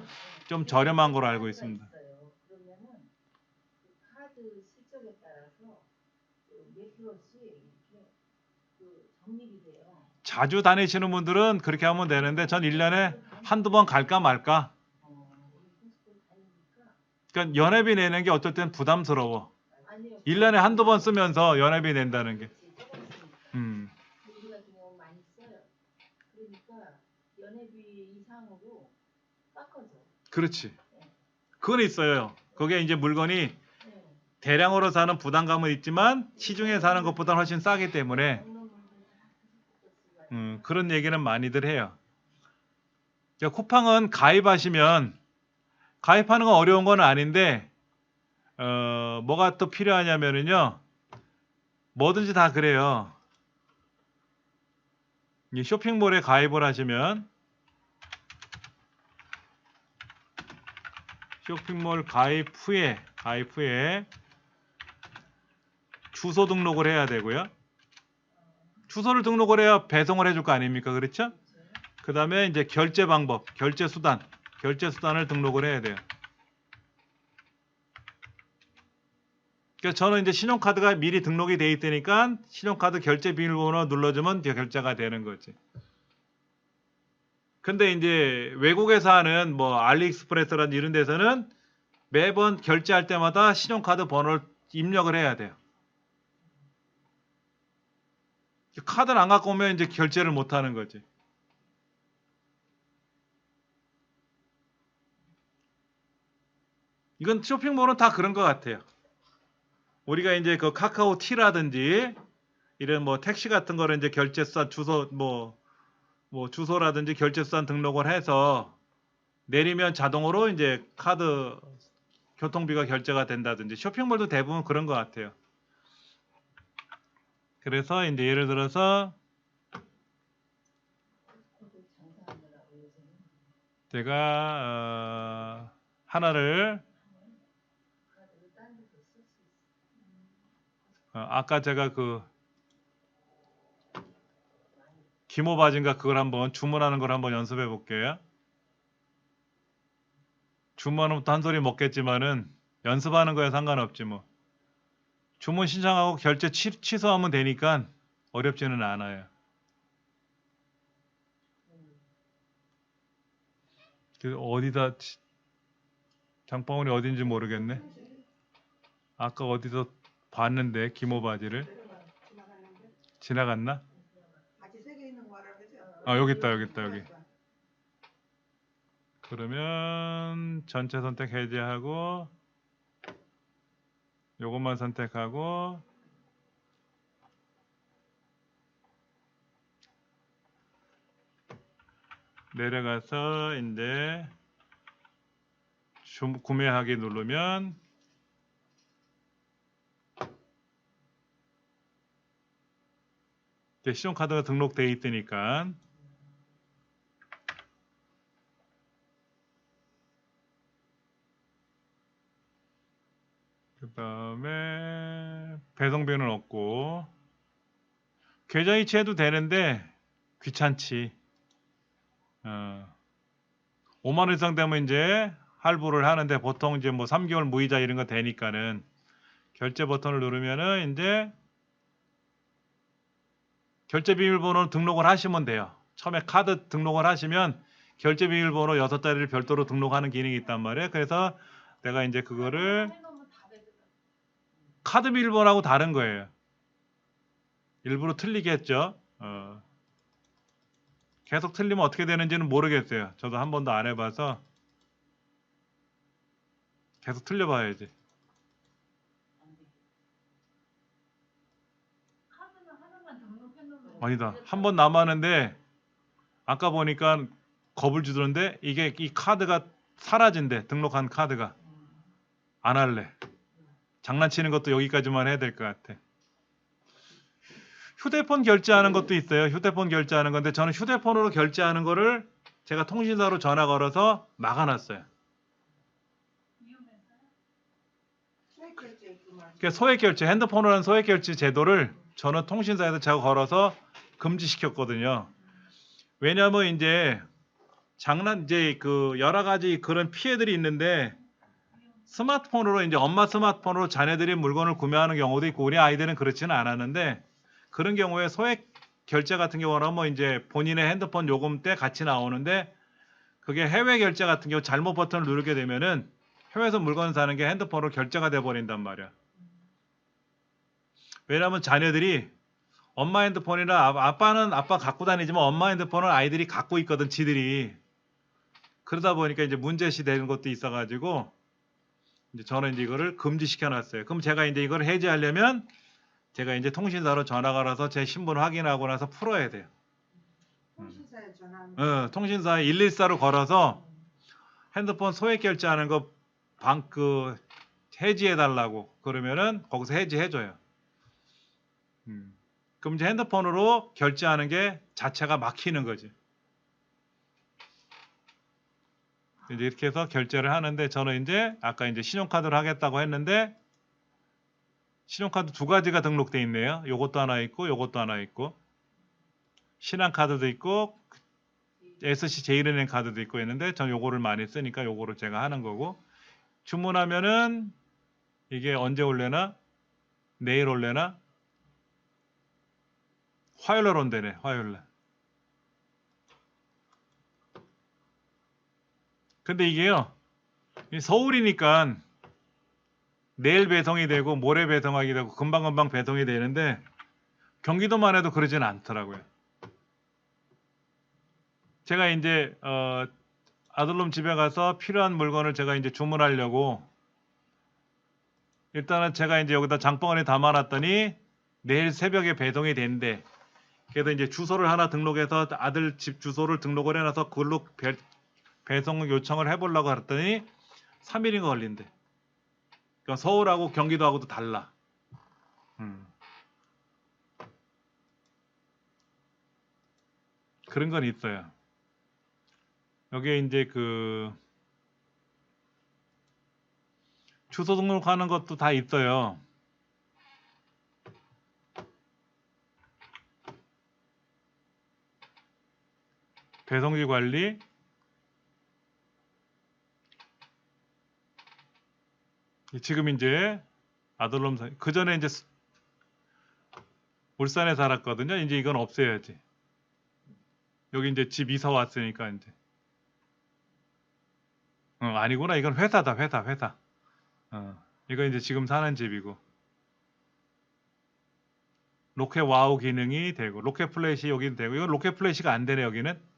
좀 저렴한 걸로 알고 있습니다. 그러면은 그 카드 실적에 따라서 몇 프로씩 이렇게 적립이 돼요. 자주 다니시는 분들은 그렇게 하면 되는데 전 1년에 한두 번 갈까 말까. 그러니까 연회비 내는 게 어떨 땐 부담스러워. 1년에 한두 번 쓰면서 연회비 낸다는 게. 우리 같은 경우 많이 써요. 그러니까 연회비 이상으로 깎아줘. 그렇지. 그건 있어요. 그게 이제 물건이 네. 대량으로 사는 부담감은 있지만 시중에 사는 것보다 훨씬 싸기 때문에 그런 얘기는 많이들 해요. 그러니까 쿠팡은 가입하시면 가입하는 건 어려운 건 아닌데 뭐가 또 필요하냐면은요. 뭐든지 다 그래요. 이 쇼핑몰에 가입을 하시면 쇼핑몰 가입 후에 주소 등록을 해야 되고요. 주소를 등록을 해야 배송을 해줄 거 아닙니까? 그렇죠? 그 다음에 이제 결제 방법, 결제 수단을 등록을 해야 돼요. 그러니까 저는 이제 신용카드가 미리 등록이 돼 있으니까 신용카드 결제 비밀번호 눌러주면 이제 결제가 되는 거지. 근데 이제 외국에서 하는 뭐 알리익스프레스라든 이런 데서는 매번 결제할 때마다 신용카드 번호를 입력을 해야 돼요. 카드를 안 갖고 오면 이제 결제를 못 하는 거지. 이건 쇼핑몰은 다 그런 것 같아요. 우리가 이제 그 카카오 T라든지 이런 뭐 택시 같은 거를 이제 결제수단 주소 뭐 주소라든지 결제수단 등록을 해서 내리면 자동으로 이제 카드 교통비가 결제가 된다든지 쇼핑몰도 대부분 그런 것 같아요. 그래서 이제 예를 들어서 제가 하나를 아까 제가 그 기모바진가 그걸 한번 주문하는 걸 한번 연습해 볼게요. 주문하면 또 한 소리 먹겠지만은 연습하는 거에 상관없지 뭐. 주문 신청하고 결제 취소하면 되니까 어렵지는 않아요. 그 어디다 장바구니 어딘지 모르겠네. 아까 어디서 봤는데 기모바지를 지나갔나? 바지 3개 있는 거 알아, 그죠? 아 여기 있다 여기. 그러면 전체 선택 해제하고 요것만 선택하고 내려가서 이제 구매하기 누르면 이제 신용카드가 등록되어 있으니까 그 다음에 배송비는 없고 계좌 이체해도 되는데 귀찮지. 5만 원 이상 되면 이제 할부를 하는데 보통 이제 뭐 3개월 무이자 이런 거 되니까는 결제 버튼을 누르면은 이제 결제 비밀번호 등록을 하시면 돼요. 처음에 카드 등록을 하시면 결제 비밀번호 6자리를 별도로 등록하는 기능이 있단 말이에요. 그래서 내가 이제 그거를 카드 비밀번호하고 다른 거예요. 일부러 틀리겠죠. 계속 틀리면 어떻게 되는지는 모르겠어요. 저도 한 번도 안 해봐서 계속 틀려봐야지. 아니다. 한 번 남았는데 아까 보니까 겁을 주던데 이게 이 카드가 사라진대. 등록한 카드가. 안 할래. 장난치는 것도 여기까지만 해야 될 것 같아. 휴대폰 결제하는 것도 있어요. 휴대폰 결제하는 건데 저는 휴대폰으로 결제하는 거를 제가 통신사로 전화 걸어서 막아놨어요. 소액 결제, 핸드폰으로 하는 소액 결제 제도를 저는 통신사에서 제가 걸어서 금지시켰거든요. 왜냐면 이제 이제 그 여러 가지 그런 피해들이 있는데 스마트폰으로 이제 엄마 스마트폰으로 자녀들이 물건을 구매하는 경우도 있고 우리 아이들은 그렇지는 않았는데 그런 경우에 소액 결제 같은 경우는 뭐 이제 본인의 핸드폰 요금 때 같이 나오는데 그게 해외 결제 같은 경우 잘못 버튼을 누르게 되면은 해외에서 물건 사는 게 핸드폰으로 결제가 돼 버린단 말이야. 왜냐하면 자녀들이 엄마 핸드폰이나 아빠는 아빠 갖고 다니지만 엄마 핸드폰은 아이들이 갖고 있거든 지들이. 그러다 보니까 이제 문제시 되는 것도 있어가지고 이제 저는 이제 이거를 금지시켜 놨어요. 그럼 제가 이제 이걸 해지하려면 제가 이제 통신사로 전화 걸어서 제 신분 확인하고 나서 풀어야 돼요. 통신사에 전화하면 통신사 114로 걸어서 핸드폰 소액 결제하는 거 해지해 달라고 그러면은 거기서 해지해 줘요. 그럼 이제 핸드폰으로 결제하는 게 자체가 막히는 거지. 이제 이렇게 해서 결제를 하는데 저는 이제 아까 이제 신용카드로 하겠다고 했는데 신용카드 두 가지가 등록돼 있네요. 요것도 하나 있고 요것도 하나 있고 신한카드도 있고 SC 제일은행 카드도 있고 있는데 전 요거를 많이 쓰니까 요거를 제가 하는 거고 주문하면은 이게 언제 올래나 내일 올래나 화요일날 온대네. 화요일날. 근데 이게요 서울이니까 내일 배송이 되고 모레 배송하게 되고 금방금방 배송이 되는데 경기도만 해도 그러진 않더라고요. 제가 이제 아들놈 집에 가서 필요한 물건을 제가 이제 주문하려고 일단은 제가 이제 여기다 장바구니에 담아놨더니 내일 새벽에 배송이 된대. 그래서 이제 주소를 하나 등록해서 아들 집 주소를 등록을 해놔서 그걸로 배송 요청을 해보려고 했더니 3일인가 걸린대. 그러니까 서울하고 경기도하고도 달라. 그런 건 있어요. 여기에 이제 그 주소 등록하는 것도 다 있어요. 배송지 관리, 지금 이제 아들놈 그 전에 이제 울산에 살았거든요. 이제 이건 없애야지. 여기 이제 집 이사 왔으니까 이제. 아니구나. 이건 회사다. 회사. 이거 이제 지금 사는 집이고. 로켓 와우 기능이 되고 로켓 플래시 여기도 되고 이건 로켓 플래시가 안 되네 여기는.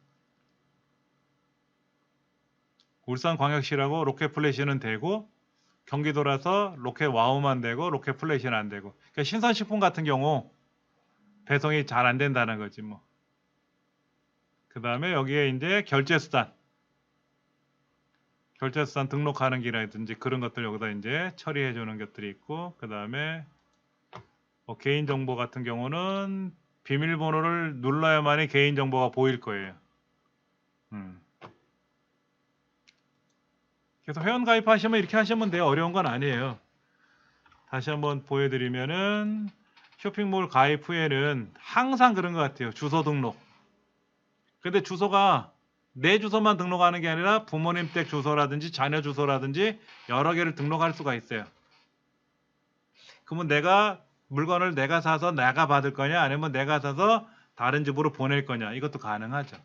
울산광역시라고 로켓 플래시는 되고 경기도라서 로켓 와우만 되고 로켓 플래시는 안 되고. 그러니까 신선식품 같은 경우 배송이 잘 안 된다는 거지 뭐. 그 다음에 여기에 이제 결제수단 등록하는 기라든지 그런 것들 여기다 이제 처리해 주는 것들이 있고 그 다음에 뭐 개인정보 같은 경우는 비밀번호를 눌러야만이 개인정보가 보일 거예요. 그래서 회원 가입하시면 이렇게 하시면 돼요. 어려운 건 아니에요. 다시 한번 보여드리면은 쇼핑몰 가입 후에는 항상 그런 것 같아요. 주소 등록. 근데 주소가 내 주소만 등록하는 게 아니라 부모님 댁 주소라든지 자녀 주소라든지 여러 개를 등록할 수가 있어요. 그러면 물건을 내가 사서 내가 받을 거냐 아니면 내가 사서 다른 집으로 보낼 거냐 이것도 가능하죠.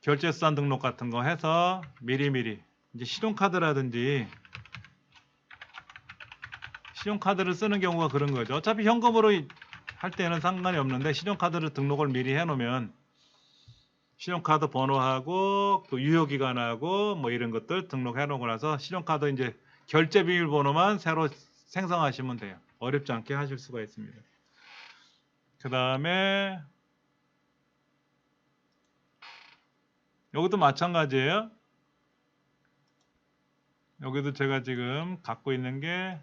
결제수단 등록 같은 거 해서 미리미리 이제 신용카드라든지 신용카드를 쓰는 경우가 그런 거죠. 어차피 현금으로 할 때는 상관이 없는데 신용카드를 등록을 미리 해놓으면 신용카드 번호하고 그 유효기간하고 뭐 이런 것들 등록해 놓고 나서 신용카드 이제 결제 비밀번호만 새로 생성하시면 돼요. 어렵지 않게 하실 수가 있습니다. 그 다음에 여기도 마찬가지예요. 여기도 제가 지금 갖고 있는 게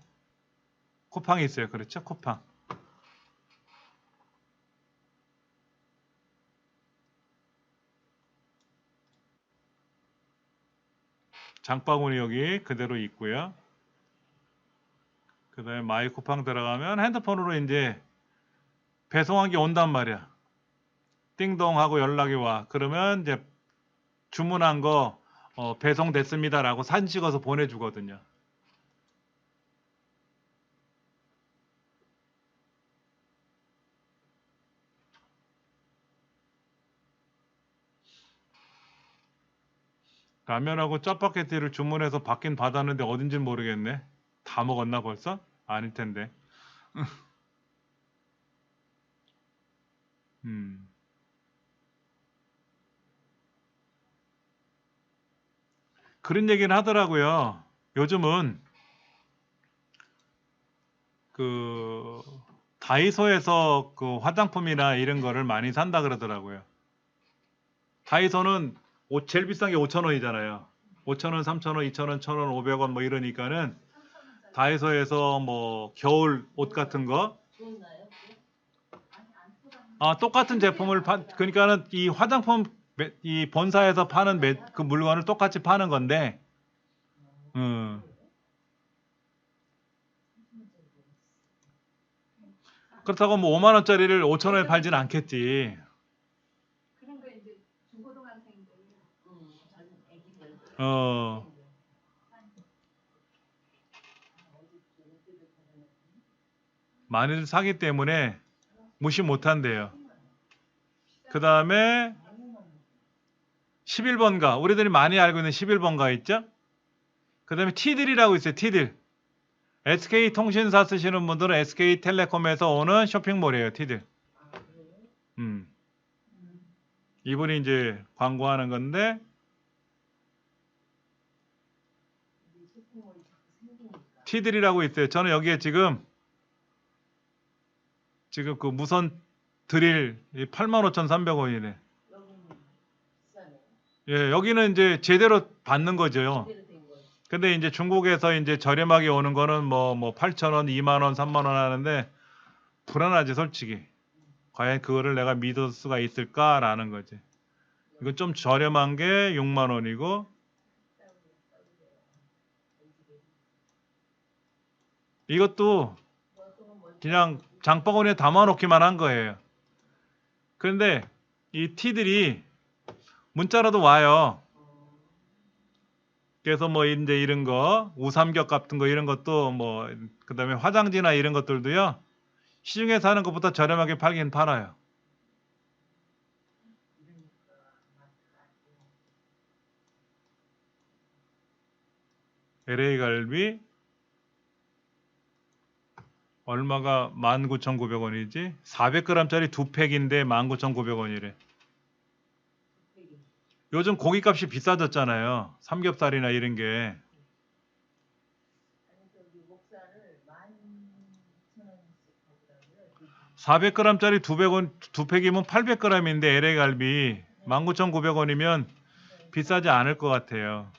쿠팡이 있어요. 그렇죠? 쿠팡. 장바구니 여기 그대로 있고요. 그 다음에 마이 쿠팡 들어가면 핸드폰으로 이제 배송한 게 온단 말이야. 띵동 하고 연락이 와. 그러면 이제 주문한 거 배송됐습니다라고 사진 찍어서 보내주거든요. 라면하고 짜파게티를 주문해서 받긴 받았는데 어딘지 모르겠네. 다 먹었나 벌써? 아닐 텐데. 음. 그런 얘기는 하더라고요. 요즘은 그 다이소에서 그 화장품이나 이런 거를 많이 산다 그러더라고요. 다이소는 제일 비싼 게 5,000원이잖아요. 5,000원, 3,000원, 2,000원, 1,000원, 500원 뭐 이러니까는 다이소에서 뭐 겨울 옷 같은 거 똑같은 제품을 그러니까는 이 화장품 이 본사에서 파는 그 물건을 똑같이 파는 건데 그렇다고 뭐 5만 원짜리를 5천 원에 팔지는 않겠지. 그런 거 이제 중고등학생들 어. 많이들 사기 때문에 무시 못 한대요. 그 다음에 11번가. 우리들이 많이 알고 있는 11번가 있죠? 그 다음에 T들이라고 있어요. T들. SK통신사 쓰시는 분들은 SK텔레콤에서 오는 쇼핑몰이에요. T들. 이분이 이제 광고하는 건데 T들이라고 있어요. 저는 여기에 지금 그 무선 드릴 85,300원이네. 예, 여기는 이제 제대로 받는 거죠. 근데 이제 중국에서 이제 저렴하게 오는 거는 뭐 8,000원, 2만 원, 3만 원 하는데 불안하지 솔직히. 과연 그거를 내가 믿을 수가 있을까라는 거지. 이거 좀 저렴한 게 6만 원이고 이것도 그냥 장바구니에 담아놓기만 한 거예요. 그런데 이 티들이 문자로도 와요. 그래서 뭐 이제 이런 거 우삼겹 같은 거 이런 것도 뭐 그다음에 화장지나 이런 것들도요. 시중에서 하는 것보다 저렴하게 팔긴 팔아요. LA 갈비 얼마가 19,900원이지? 400g짜리 2팩인데 19,900원이래. 요즘 고기값이 비싸졌잖아요. 삼겹살이나 이런 게. 400g짜리 200원, 2팩이면 800g인데 LA 갈비 19,900원이면 비싸지 않을 것 같아요.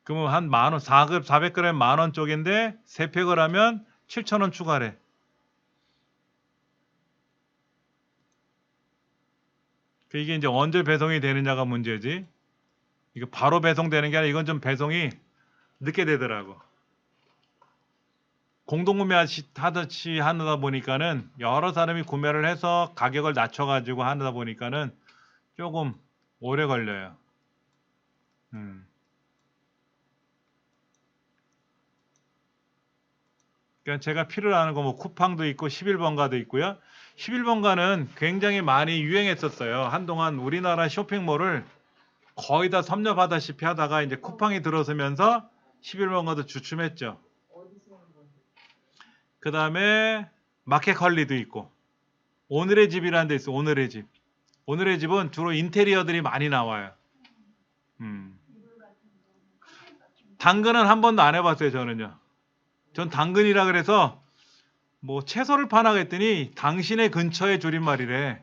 그러면 한 만 원, 400g 만 원 쪽인데 3팩을 하면 7,000원 추가래. 이게 이제 언제 배송이 되느냐가 문제지. 이거 바로 배송되는 게 아니라 이건 좀 배송이 늦게 되더라고. 공동구매 하듯이 하다 보니까는 여러 사람이 구매를 해서 가격을 낮춰가지고 하다 보니까는 조금 오래 걸려요. 그러니까 제가 필요로 하는 거 뭐 쿠팡도 있고 11번가도 있고요. 11번가는 굉장히 많이 유행했었어요. 한동안 우리나라 쇼핑몰을 거의 다 섭렵하다시피 하다가 이제 쿠팡이 들어서면서 11번가도 주춤했죠. 그 다음에 마켓컬리도 있고 오늘의 집이라는 데 있어. 오늘의 집. 오늘의 집은 주로 인테리어들이 많이 나와요. 당근은 한 번도 안 해봤어요. 저는요. 전 당근이라 그래서 뭐 채소를 파나 했더니 당신의 근처의 줄임말이래.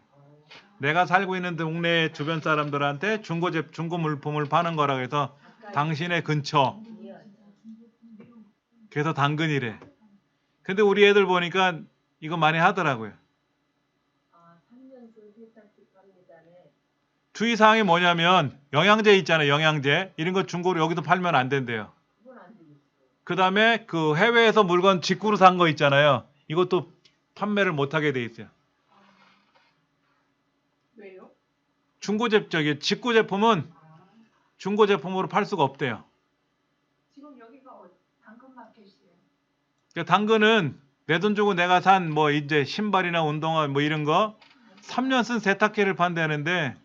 내가 살고 있는 동네 주변 사람들한테 중고 물품을 파는 거라 그래서 당신의 근처. 그래서 당근이래. 근데 우리 애들 보니까 이거 많이 하더라고요. 주의사항이 뭐냐면 영양제 있잖아요. 영양제. 이런 거 중고로 여기도 팔면 안 된대요. 그건 안 되겠어. 그 다음에 그 해외에서 물건 직구로 산 거 있잖아요. 이것도 판매를 못하게 돼 있어요. 왜요? 직구 제품은 아, 중고 제품으로 팔 수가 없대요. 지금 여기가 당근마켓이에요. 그러니까 당근은 내 돈 주고 내가 산 뭐 이제 신발이나 운동화 뭐 이런 거 3년 쓴 세탁기를 판다는데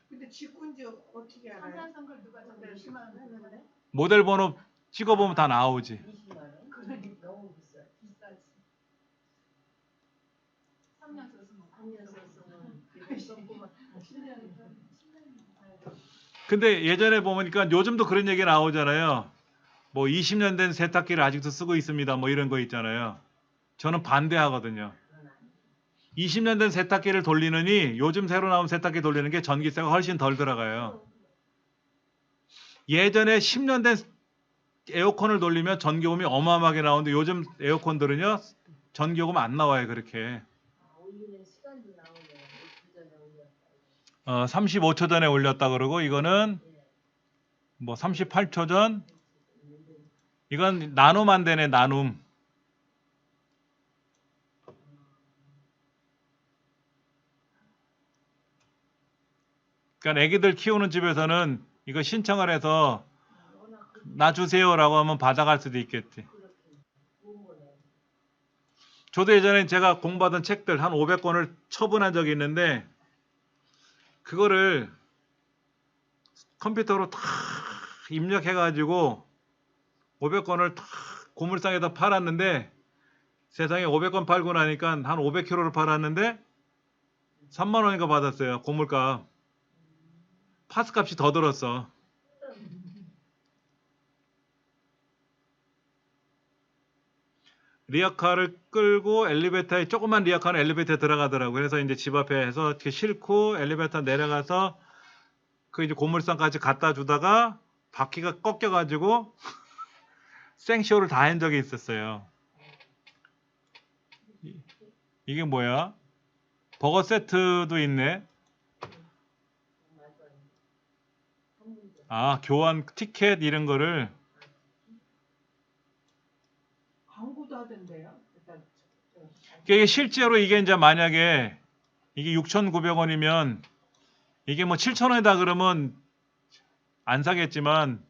근데 직군지 어떻게 알아요? 삼산선 걸 누가 저때 10만 원 주는데? 모델 번호 찍어보면 다 나오지. 20만 원? 그러니까 너무 비싸. 비싸지. 3년 썼으면 한년 썼으면 그래도 조금만 10년. 근데 예전에 보니까 요즘도 그런 얘기 나오잖아요. 뭐 20년 된 세탁기를 아직도 쓰고 있습니다. 뭐 이런 거 있잖아요. 저는 반대하거든요. 그건 안 돼. 20년 된 세탁기를 돌리느니 요즘 새로 나온 세탁기 돌리는 게 전기세가 훨씬 덜 들어가요. 예전에 10년 된 에어컨을 돌리면 전기요금이 어마어마하게 나오는데 요즘 에어컨들은요 전기요금 안 나와요. 그렇게 올리는 시간도 나오네. 그 전에 올렸다. 35초 전에 올렸다 그러고 이거는 예. 뭐 38초 전. 이건 나눔 안 되네. 나눔. 그러니까 애기들 키우는 집에서는 이거 신청을 해서 워낙 나 주세요라고 하면 받아갈 수도 있겠지. 그렇게 좋은 거네. 저도 예전에 제가 공부하던 책들 한 500권을 처분한 적이 있는데 그거를 컴퓨터로 탁 입력해가지고 500권을 탁 고물상에다 팔았는데 세상에 500권 팔고 나니까 한 500kg를 팔았는데 3만 원인가 받았어요. 고물값. 파스값이 더 들었어. 리어카를 끌고 엘리베이터에 조그만 리어카는 엘리베이터에 들어가더라고요. 그래서 이제 집 앞에 해서 이렇게 싣고 엘리베이터 내려가서 그 이제 고물상까지 갖다 주다가 바퀴가 꺾여가지고 생쇼를 다 한 적이 있었어요. 이게 뭐야? 버거 세트도 있네. 맞아. 선물도. 아, 교환 티켓 이런 거를. 광고도 하던데요. 일단 이게 실제로 이게 이제 만약에 이게 6,900원이면 이게 뭐 7,000원이다 그러면 안 사겠지만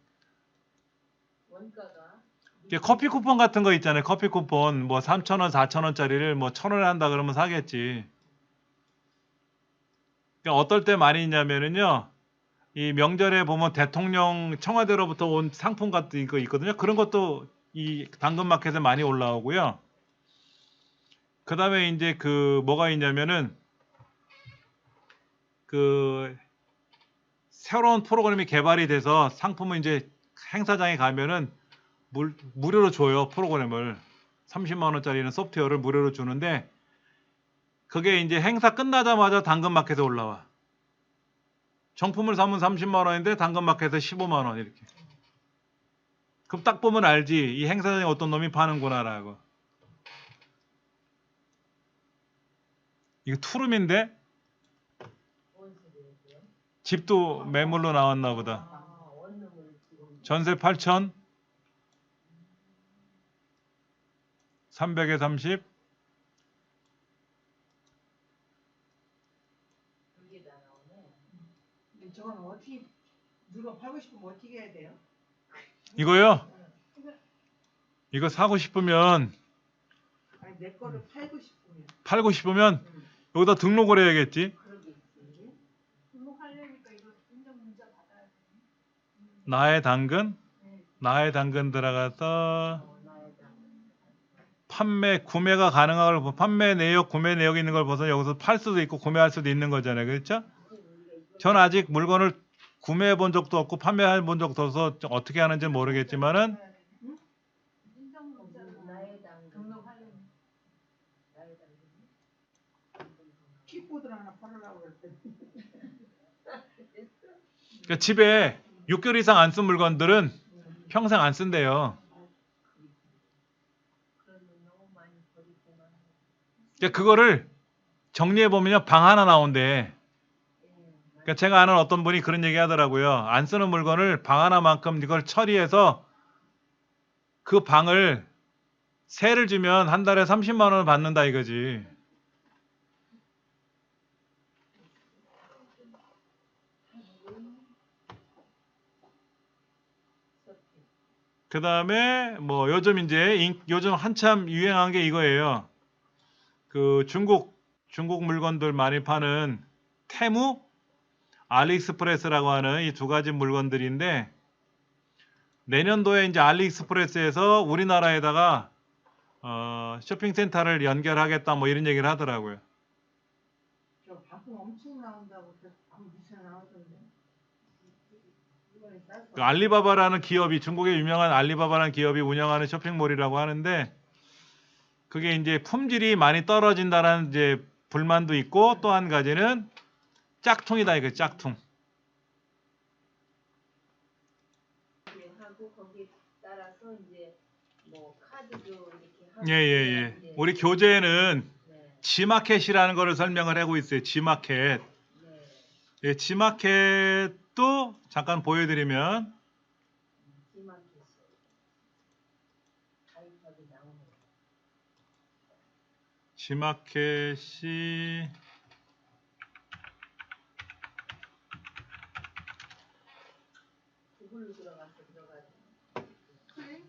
원가가 이게 커피 쿠폰 같은 거 있잖아요. 커피 쿠폰 뭐 3,000원, 4,000원짜리를 뭐 1,000원에 한다 그러면 사겠지. 그러니까 어떨 때 많이 있냐면은요. 이 명절에 보면 대통령 청와대로부터 온 상품 같은 거 있거든요. 그런 것도 이 당근마켓에 많이 올라오고요. 그다음에 이제 그 뭐가 있냐면은 그 새로운 프로그램이 개발이 돼서 상품을 이제 행사장에 가면은 무료로 줘요. 프로그램을 30만 원짜리는 소프트웨어를 무료로 주는데 그게 이제 행사 끝나자마자 당근마켓에 올라와. 정품을 사면 30만 원인데 당근마켓에 15만 원 이렇게. 그럼 딱 보면 알지. 이 행사장에 어떤 놈이 파는구나라고. 이거 투룸인데 뭔 소리예요? 집도 매물로 나왔나 보다. 아, 원룸을 지금 전세 8천 300에 30 두개 다 나오네. 근데 저건 어떻게 누가 팔고 싶으면 어떻게 해야 돼요? 이거요. 이거 사고 싶으면 아니 내 거를 팔고 싶으면 응. 여기다 등록을 해야겠지. 그러겠지. 등록하려니까 이거 인정 문자 받아야 돼. 나의 당근 들어가서 나의 당. 구매가 가능한 걸 판매 내역, 구매 내역 있는 걸 봐서 여기서 팔 수도 있고 구매할 수도 있는 거잖아요. 그렇죠? 전 아직 물건을 구매해 본 적도 없고 판매해 본 적도 없어서 어떻게 하는지 모르겠지만은 인정 문자로 나의 당. 등록하려면 나의 당. 키보드를 하나 팔으려고 그랬더니 그러니까 집에 6개월 이상 안 쓴 물건들은 평생 안 쓴대요. 그러면 너무 많이 버리고만. 그러니까 그거를 정리해 보면요 방 하나 나온대. 예, 그러니까 제가 아는 어떤 분이 그런 얘기 하더라고요. 안 쓰는 물건을 방 하나만큼 이걸 처리해서 그 방을 세를 주면 한 달에 30만 원을 받는다 이거지. 그 다음에 뭐 요즘 이제 요즘 한참 유행한 게 이거예요. 그 중국 물건들 많이 파는 테무, 알리익스프레스라고 하는 이 두 가지 물건들인데 내년도에 이제 알리익스프레스에서 우리나라에다가 쇼핑센터를 연결하겠다 뭐 이런 얘기를 하더라고요. 저 바품 엄청 나온다고 바품 비싸 나오던데. 이번에 쌀 그 알리바바라는 기업이 중국의 유명한 알리바바라는 기업이 운영하는 쇼핑몰이라고 하는데 그게 이제 품질이 많이 떨어진다는 이제 불만도 있고 또 한 가지는 짝퉁이다 이거 짝퉁. 하고 거기에 따라서 이제 뭐 카드도 이렇게 하고 예예예. 이제 우리 교재에는 네, 지마켓이라는 거를 설명을 하고 있어요. 지마켓. 네. 예, 지마켓도 잠깐 보여드리면 지마켓이 가입하기 나오는 거. 지마켓이 구글로 들어가서 들어가야 돼. 그래?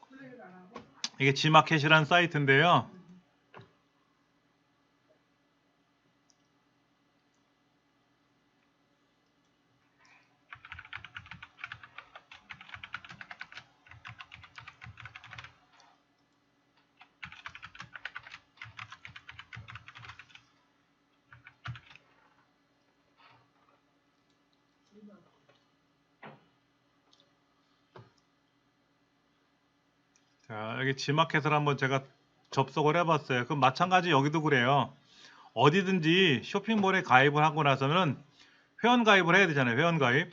플레이를 안 하고. 이게 지마켓이라는 사이트인데요. 자, 여기 지마켓을 한번 제가 접속을 해봤어요. 그럼 마찬가지 여기도 그래요. 어디든지 쇼핑몰에 가입을 하고 나서는 회원 가입을 해야 되잖아요. 회원 가입.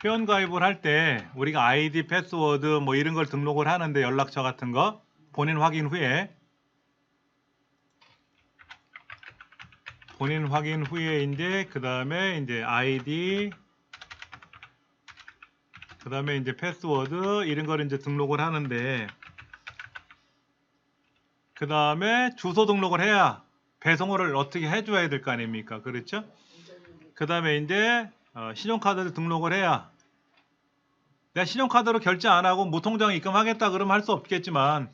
회원 가입을 할 때 우리가 아이디, 패스워드 뭐 이런 걸 등록을 하는데 연락처 같은 거 본인 확인 후에 이제 그 다음에 이제 아이디 그 다음에 이제 패스워드 이런 걸 이제 등록을 하는데 그 다음에 주소 등록을 해야 배송을 어떻게 해줘야 될 거 아닙니까? 그렇죠? 그 다음에 이제 신용카드를 등록을 해야 내가 신용카드로 결제 안 하고 무통장 입금하겠다 그러면 할 수 없겠지만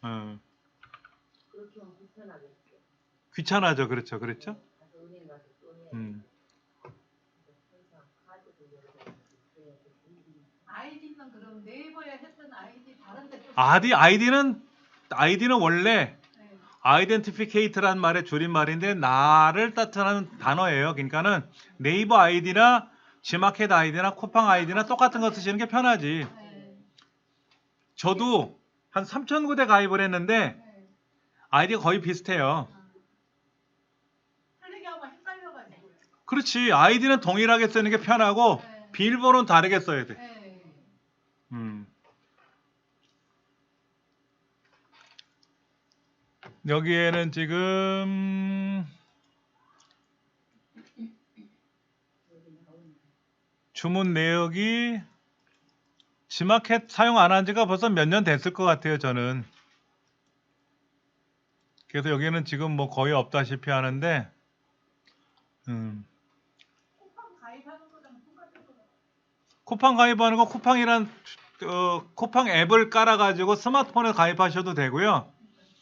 그렇게 하면 불편하겠죠. 귀찮아져. 그렇죠. 그렇죠? 가서 은행 가서 또 해야 돼. 항상 카드도 열어야 돼. 아이디는 그럼 네이버에 했던 아이디 다른 데 또. 아이디는 원래 네. 아이덴티피케이트란 말의 줄임말인데 나를 뜻하는 단어예요. 그러니까는 네이버 아이디나 지마켓 아이디나 쿠팡 아이디나 똑같은 거 쓰시는 게 편하지. 네. 저도 한 3,000군데 가입을 했는데 네. 아이디가 거의 비슷해요. 플레이하면 헷갈려가지고요. 그렇지. 아이디는 동일하게 쓰는 게 편하고 네. 비밀번호는 다르게 써야 돼. 네. 여기에는 지금 주문 내역이 지마켓 사용 안 한 지가 벌써 몇 년 됐을 것 같아요, 저는. 그래서 여기는 지금 뭐 거의 없다시피 하는데, 쿠팡 가입하는 거랑 똑같은 거. 쿠팡 가입하는 거 쿠팡 앱을 깔아가지고 스마트폰에 가입하셔도 되고요.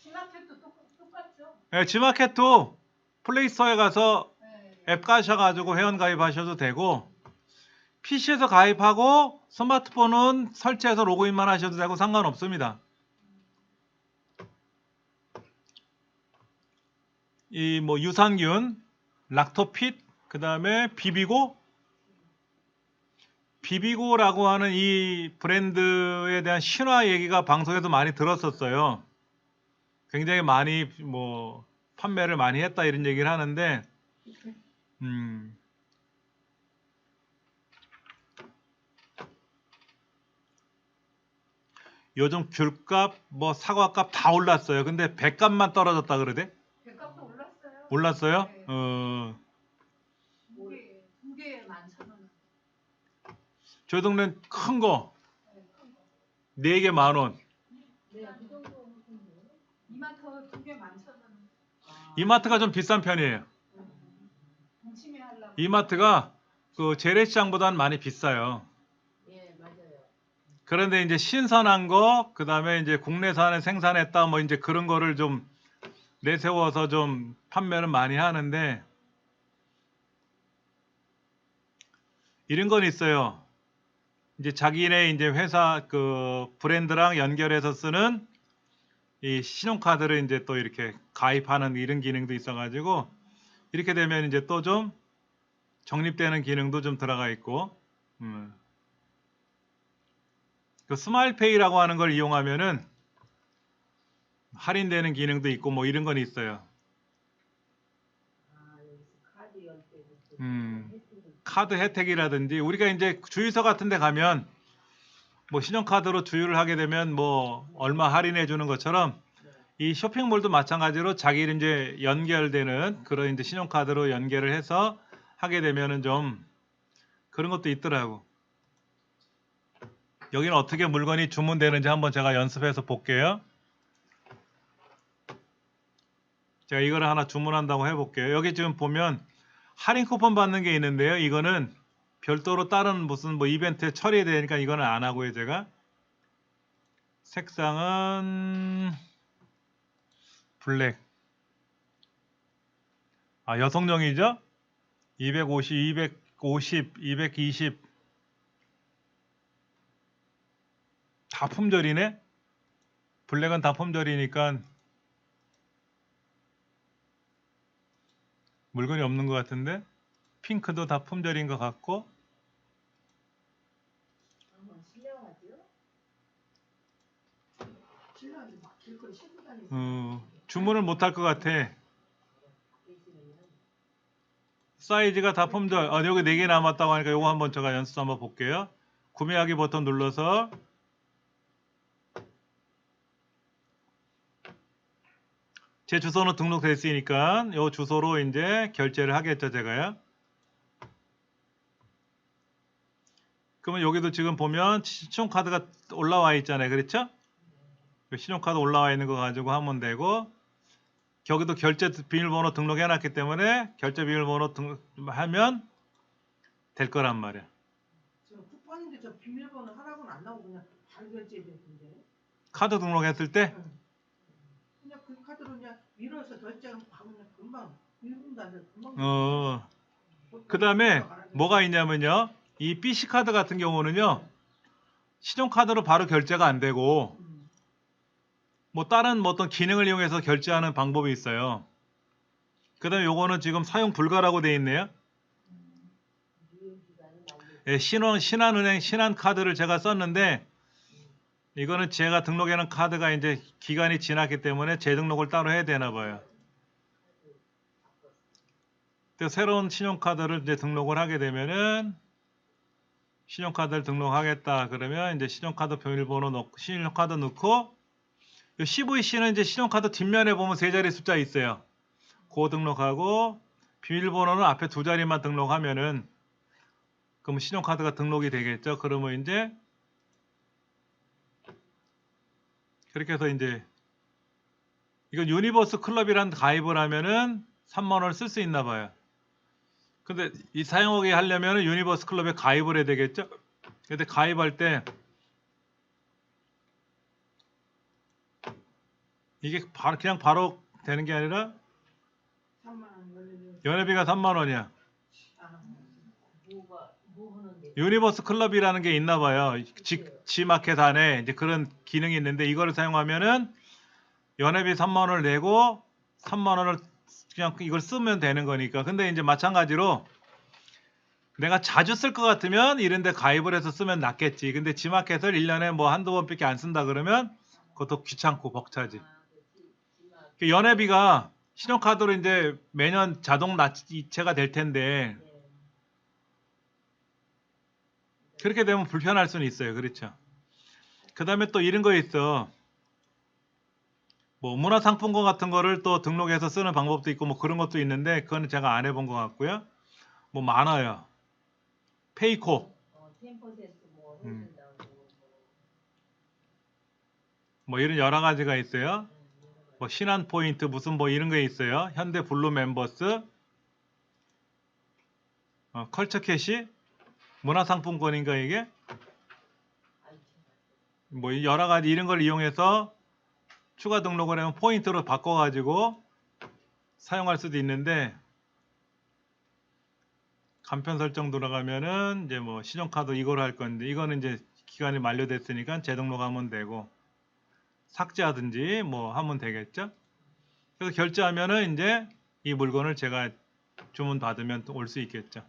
지마켓도 똑같죠? 네, 지마켓도 플레이스토어에 가서 네. 앱 까셔가지고 회원 가입하셔도 되고, PC에서 가입하고 스마트폰은 설치해서 로그인만 하셔도 되고 상관없습니다. 이 뭐 유산균, 락토핏, 그 다음에 비비고라고 하는 이 브랜드에 대한 신화 얘기가 방송에서 많이 들었었어요. 굉장히 많이 뭐 판매를 많이 했다 이런 얘기를 하는데, 요즘 귤값, 뭐 사과값 다 올랐어요. 근데 배값만 떨어졌다 그러대? 백값도 올랐어요. 올랐어요? 네. 두 개에 11,000원. 저희 동네는 큰 거, 네, 큰 거. 4개 10,000원. 네, 그 정도 하는데. 이마트 두 개 11,000원. 아, 이마트가 좀 비싼 편이에요. 동치미 하려고. 이마트가 그 재래시장보다는 많이 비싸요. 예, 맞아요. 그런데 이제 신선한 거, 그 다음에 이제 국내산에 생산했다, 뭐 이제 그런 거를 좀 내세워서 좀 판매를 많이 하는데, 이런 건 있어요. 이제 자기네 이제 회사 그 브랜드랑 연결해서 쓰는 이 신용카드를 이제 또 이렇게 가입하는 이런 기능도 있어가지고, 이렇게 되면 이제 또 좀 적립되는 기능도 좀 들어가 있고, 그 스마일페이라고 하는 걸 이용하면은 할인되는 기능도 있고 뭐 이런 건 있어요. 아, 여기서 카드 열 때부터 혜택을 카드 혜택이라든지 우리가 이제 주유소 같은 데 가면 뭐 신용카드로 주유를 하게 되면 뭐 얼마 할인해 주는 것처럼 네. 이 쇼핑몰도 마찬가지로 자기 이제 연결되는 그런 이제 신용카드로 연결을 해서 하게 되면은 좀 그런 것도 있더라고. 여기는 어떻게 물건이 주문되는지 한번 제가 연습해서 볼게요. 제가 이거를 하나 주문한다고 해볼게요. 여기 지금 보면 할인 쿠폰 받는 게 있는데요. 이거는 별도로 다른 무슨 뭐 이벤트에 처리되니까 이거는 안 하고요. 제가 색상은 블랙. 아, 여성용이죠? 250, 220 다 품절이네? 블랙은 다 품절이니까 물건이 없는 것 같은데 핑크도 다 품절인 것 같고 한번 실려가죠. 신랑이 막 길거리 신고 다니고. 주문을 못 할 것 같아. 계시면은 사이즈가 다 품절. 여기 4개 남았다고 하니까 요거 한번 제가 연습 한번 볼게요. 구매하기 버튼 눌러서 제 주소는 등록돼 있으니까 요 주소로 이제 결제를 하겠죠, 제가요. 그러면 여기도 지금 보면 신용카드가 올라와 있잖아요. 그렇죠? 신용카드 올라와 있는 거 가지고 하면 되고 여기도 결제 비밀번호 등록해 놨기 때문에 결제 비밀번호 등록하면 될 거란 말이야. 저 쿠폰인데 저 비밀번호 하라고는 안 나오고 그냥 바로 결제됐는데. 카드 등록했을 때 그냥 그 카드로 그냥 밀어서 결제하면 바로 그냥 금방 1분도 안 돼서 금방. 그 다음에 뭐가 있냐면요. 이 BC카드 같은 경우는요. 신용카드로 바로 결제가 안 되고 뭐 다른 뭐 어떤 기능을 이용해서 결제하는 방법이 있어요. 그 다음에 요거는 지금 사용 불가라고 돼 있네요. 유효 기간이 만료. 예, 신한은행 신한카드를 제가 썼는데 이거는 제가 등록해놓은 카드가 이제 기간이 지났기 때문에 재등록을 따로 해야 되나 봐요. 또 새로운 신용카드를 이제 등록을 하게 되면은 신용카드를 등록하겠다 그러면 이제 신용카드 비밀번호 넣고 신용카드 넣고 이 CVC는 이제 신용카드 뒷면에 보면 3자리 숫자 있어요. 그거 등록하고 비밀번호는 앞에 2자리만 등록하면은 그럼 신용카드가 등록이 되겠죠. 그러면 이제 그렇게 해서 이제 이건 유니버스 클럽이란 가입을 하면은 3만 원을 쓸 수 있나 봐요. 근데 이 사용하게 하려면은 유니버스 클럽에 가입을 해야 되겠죠. 근데 가입할 때 이게 바로 그냥 바로 되는 게 아니라 3만 원 원래는. 연회비가 3만 원이야. 뭐 하는데? 유니버스 클럽이라는 게 있나 봐요. G마켓 안에 이제 그런 기능이 있는데 이거를 사용하면은 연회비 3만 원을 내고 3만 원을 그냥 이걸 쓰면 되는 거니까. 근데 이제 마찬가지로 내가 자주 쓸 것 같으면 이런 데 가입을 해서 쓰면 낫겠지. 근데 G마켓을 1년에 뭐 한두 번밖에 안 쓴다 그러면 그것도 귀찮고 벅차지. 그 연회비가 신용카드로 이제 매년 자동 납치가 될 텐데 그렇게 되면 불편할 수는 있어요. 그렇죠. 그 다음에 또 이런 거 있어. 뭐 문화상품권 같은 거를 또 등록해서 쓰는 방법도 있고 뭐 그런 것도 있는데 그거는 제가 안 해본 것 같고요. 뭐 많아요. 페이코 10% 뭐 음. 해준다고. 뭐 이런 여러 가지가 있어요. 여러 가지. 뭐 신한 포인트 무슨 뭐 이런 게 있어요. 현대 블루 멤버스, 컬처 캐시, 문화상품권인가 이게? 아이템. 뭐 여러 가지 이런 걸 이용해서 추가 등록을 하면 포인트로 바꿔가지고 사용할 수도 있는데 간편 설정 들어가면은 이제 뭐 신용카드 이걸 할 건데 이거는 이제 기간이 만료됐으니까 재등록하면 되고 삭제하든지 뭐 하면 되겠죠. 그래서 결제하면은 이제 이 물건을 제가 주문 받으면 올 수 있겠죠.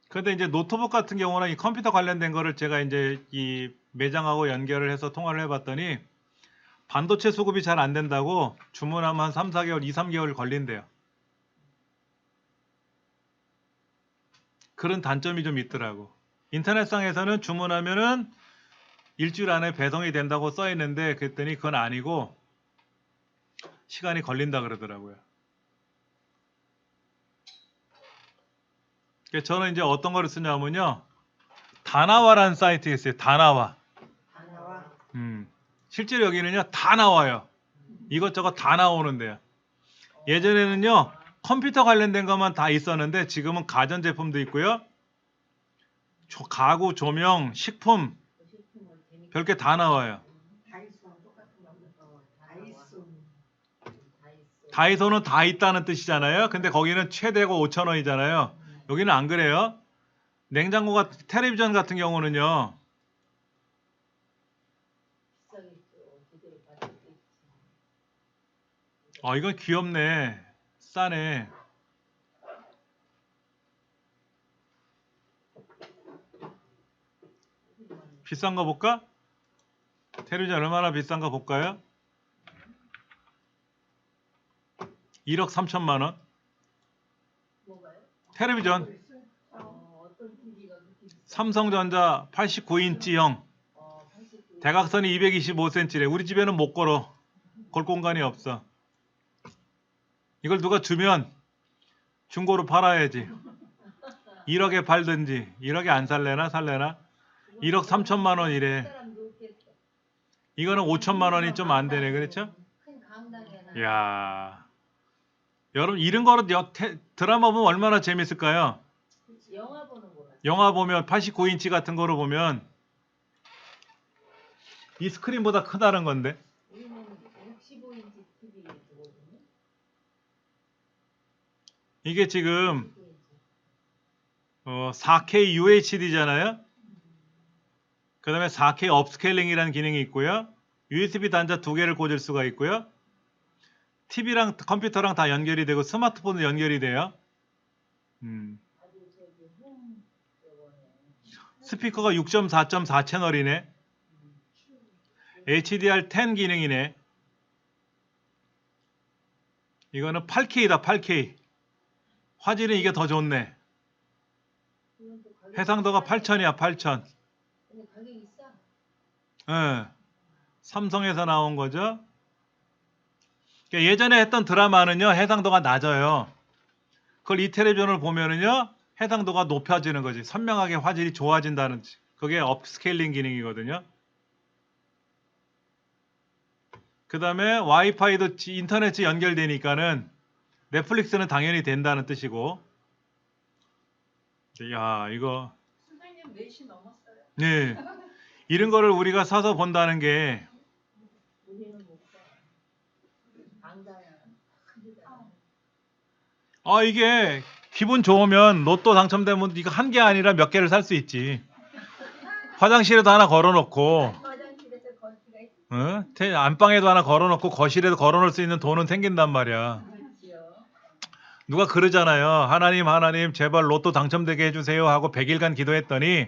그런데 이제 노트북 같은 경우는 이 컴퓨터 관련된 거를 제가 이제 이 매장하고 연결을 해서 통화를 해봤더니 반도체 수급이 잘 안 된다고 주문하면 한 3, 4개월, 2, 3개월 걸린대요. 그런 단점이 좀 있더라고. 인터넷상에서는 주문하면은 일주일 안에 배송이 된다고 써 있는데 그랬더니 그건 아니고 시간이 걸린다 그러더라고요. 그래서 저는 이제 어떤 거를 쓰냐면요. 다나와라는 사이트가 있어요. 다나와. 다 나와. 실제로 여기는요. 다 나와요. 이것저것 다 나오는데요. 예전에는요. 컴퓨터 관련된 것만 다 있었는데 지금은 가전제품도 있고요. 가구, 조명, 식품 별게 다 나와요. 다이소랑 똑같은 거. 다이소. 다이소는 다 있다는 뜻이잖아요. 근데 거기는 최대고 5,000원이잖아요. 여기는 안 그래요. 냉장고가 텔레비전 같은 경우는요. 비싸겠죠. 제대로 받았겠지. 이건 귀엽네. 싸네. 비싼 거 볼까? 텔레비전 얼마나 비싼 거 볼까요? 1억 3천만 원. 뭐가요? 텔레비전 어떤 TV가 그렇게 비싸? 삼성전자 89인치형 89. 대각선이 225cm래. 우리 집에는 못 걸어. 걸 공간이 없어. 이걸 누가 주면 중고로 팔아야지. 1억에 팔든지. 1억에 안 살래나 살래나? 1억 3천만 원이래. 사람도 없겠어. 이거는 5천만 원이 좀 안 되네. 그렇죠? 큰 강당에나. 이야. 여러분 이런 거로 드라마 보면 얼마나 재밌을까요? 영화 보는 거 같아. 영화 보면 89인치 같은 거로 보면 이 스크린보다 크다는 건데. 우리는 65인치 TV 보거든요. 이게 지금 65인치. 4K UHD잖아요. 그 다음에 4K 업스케일링이라는 기능이 있고요. USB 단자 2개를 꽂을 수가 있고요. TV랑 컴퓨터랑 다 연결이 되고 스마트폰도 연결이 돼요. 아주 저기 요거네. 스피커가 6.4.4 채널이네. HDR10 기능이네. 이거는 8K다 8K. 화질은 이게 더 좋네. 이건 또 가격이 해상도가 싸네. 8000이야 8000. 근데 가격이 싸. 예. 삼성에서 나온 거죠. 그러니까 예전에 했던 드라마는요 해상도가 낮아요. 그걸 이 텔레비전을 보면은요 해상도가 높아지는 거지. 선명하게 화질이 좋아진다는 그게 업스케일링 기능이거든요. 그 다음에 와이파이도 인터넷이 연결되니까는 넷플릭스는 당연히 된다는 뜻이고. 야 이거 선생님 4시 넘었어요. 네 이런 거를 우리가 사서 본다는 게 우리는 못 사. 강당에 크잖아. 이게 기분 좋으면 로또 당첨되면 이거 한 개 아니라 몇 개를 살 수 있지. 화장실에도 하나 걸어놓고 화장실에서 거시가 있. 안방에도 하나 걸어놓고 거실에도 걸어놓을 수 있는 돈은 생긴단 말이야. 그렇지요. 누가 그러잖아요. 하나님 제발 로또 당첨되게 해주세요 하고 100일간 기도했더니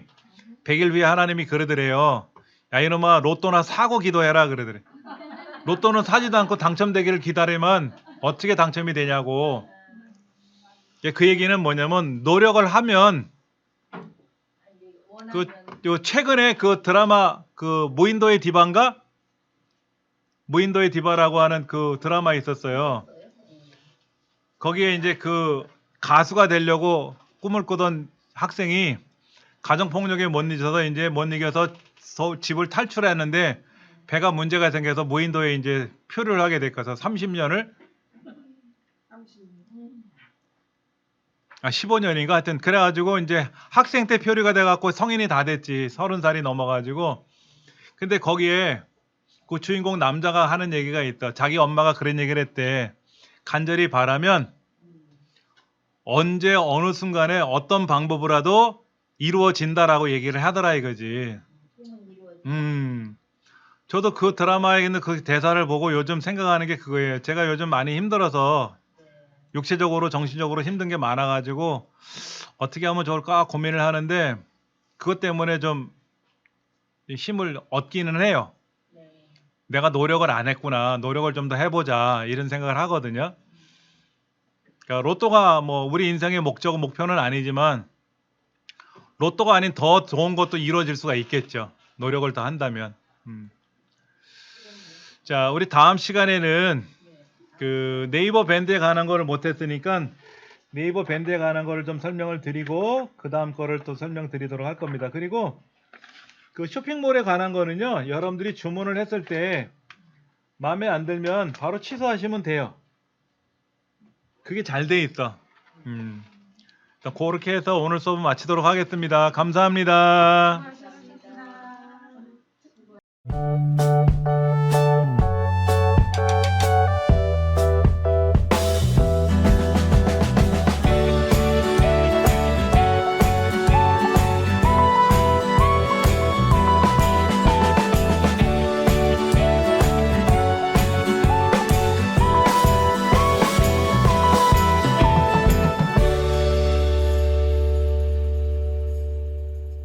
100일 후에 하나님이 그러더래요. 야 이놈아 로또나 사고 기도해라 그러더래. 로또는 사지도 않고 당첨되기를 기다리면 어떻게 당첨이 되냐고. 그 얘기는 뭐냐면 노력을 하면 아니 요 최근에 그 드라마 그 무인도의 디바인가? 무인도의 디바라고 하는 그 드라마 있었어요. 거기에 이제 그 가수가 되려고 꿈을 꾸던 학생이 가정폭력에 못 이겨서 이제 못 이겨서 집을 탈출했는데 배가 문제가 생겨서 무인도에 이제 표류를 하게 됐어서 30년을 15년인가 하여튼 그래가지고 이제 학생 때 표류가 돼갖고 성인이 다 됐지 30살이 넘어가지고 근데 거기에 그 주인공 남자가 하는 얘기가 있다. 자기 엄마가 그런 얘기를 했대. 간절히 바라면 언제 어느 순간에 어떤 방법으로라도 이루어진다라고 얘기를 하더라 이거지. 저도 그 드라마에 있는 그 대사를 보고 요즘 생각하는 게 그거예요. 제가 요즘 많이 힘들어서 육체적으로 정신적으로 힘든 게 많아가지고 어떻게 하면 좋을까 고민을 하는데 그것 때문에 좀 힘을 얻기는 해요. 내가 노력을 안 했구나. 노력을 좀 더 해보자. 이런 생각을 하거든요. 그러니까 로또가 뭐 우리 인생의 목적은 목표는 아니지만 로또가 아닌 더 좋은 것도 이루어질 수가 있겠죠. 노력을 더 한다면. 자, 우리 다음 시간에는 그 네이버 밴드에 관한 거를 못했으니까 네이버 밴드에 관한 거를 좀 설명을 드리고 그 다음 거를 또 설명드리도록 할 겁니다. 그리고 그 쇼핑몰에 관한 거는요. 여러분들이 주문을 했을 때 마음에 안 들면 바로 취소하시면 돼요. 그게 잘 돼 있어. 그렇게 해서 오늘 수업 마치도록 하겠습니다. 감사합니다.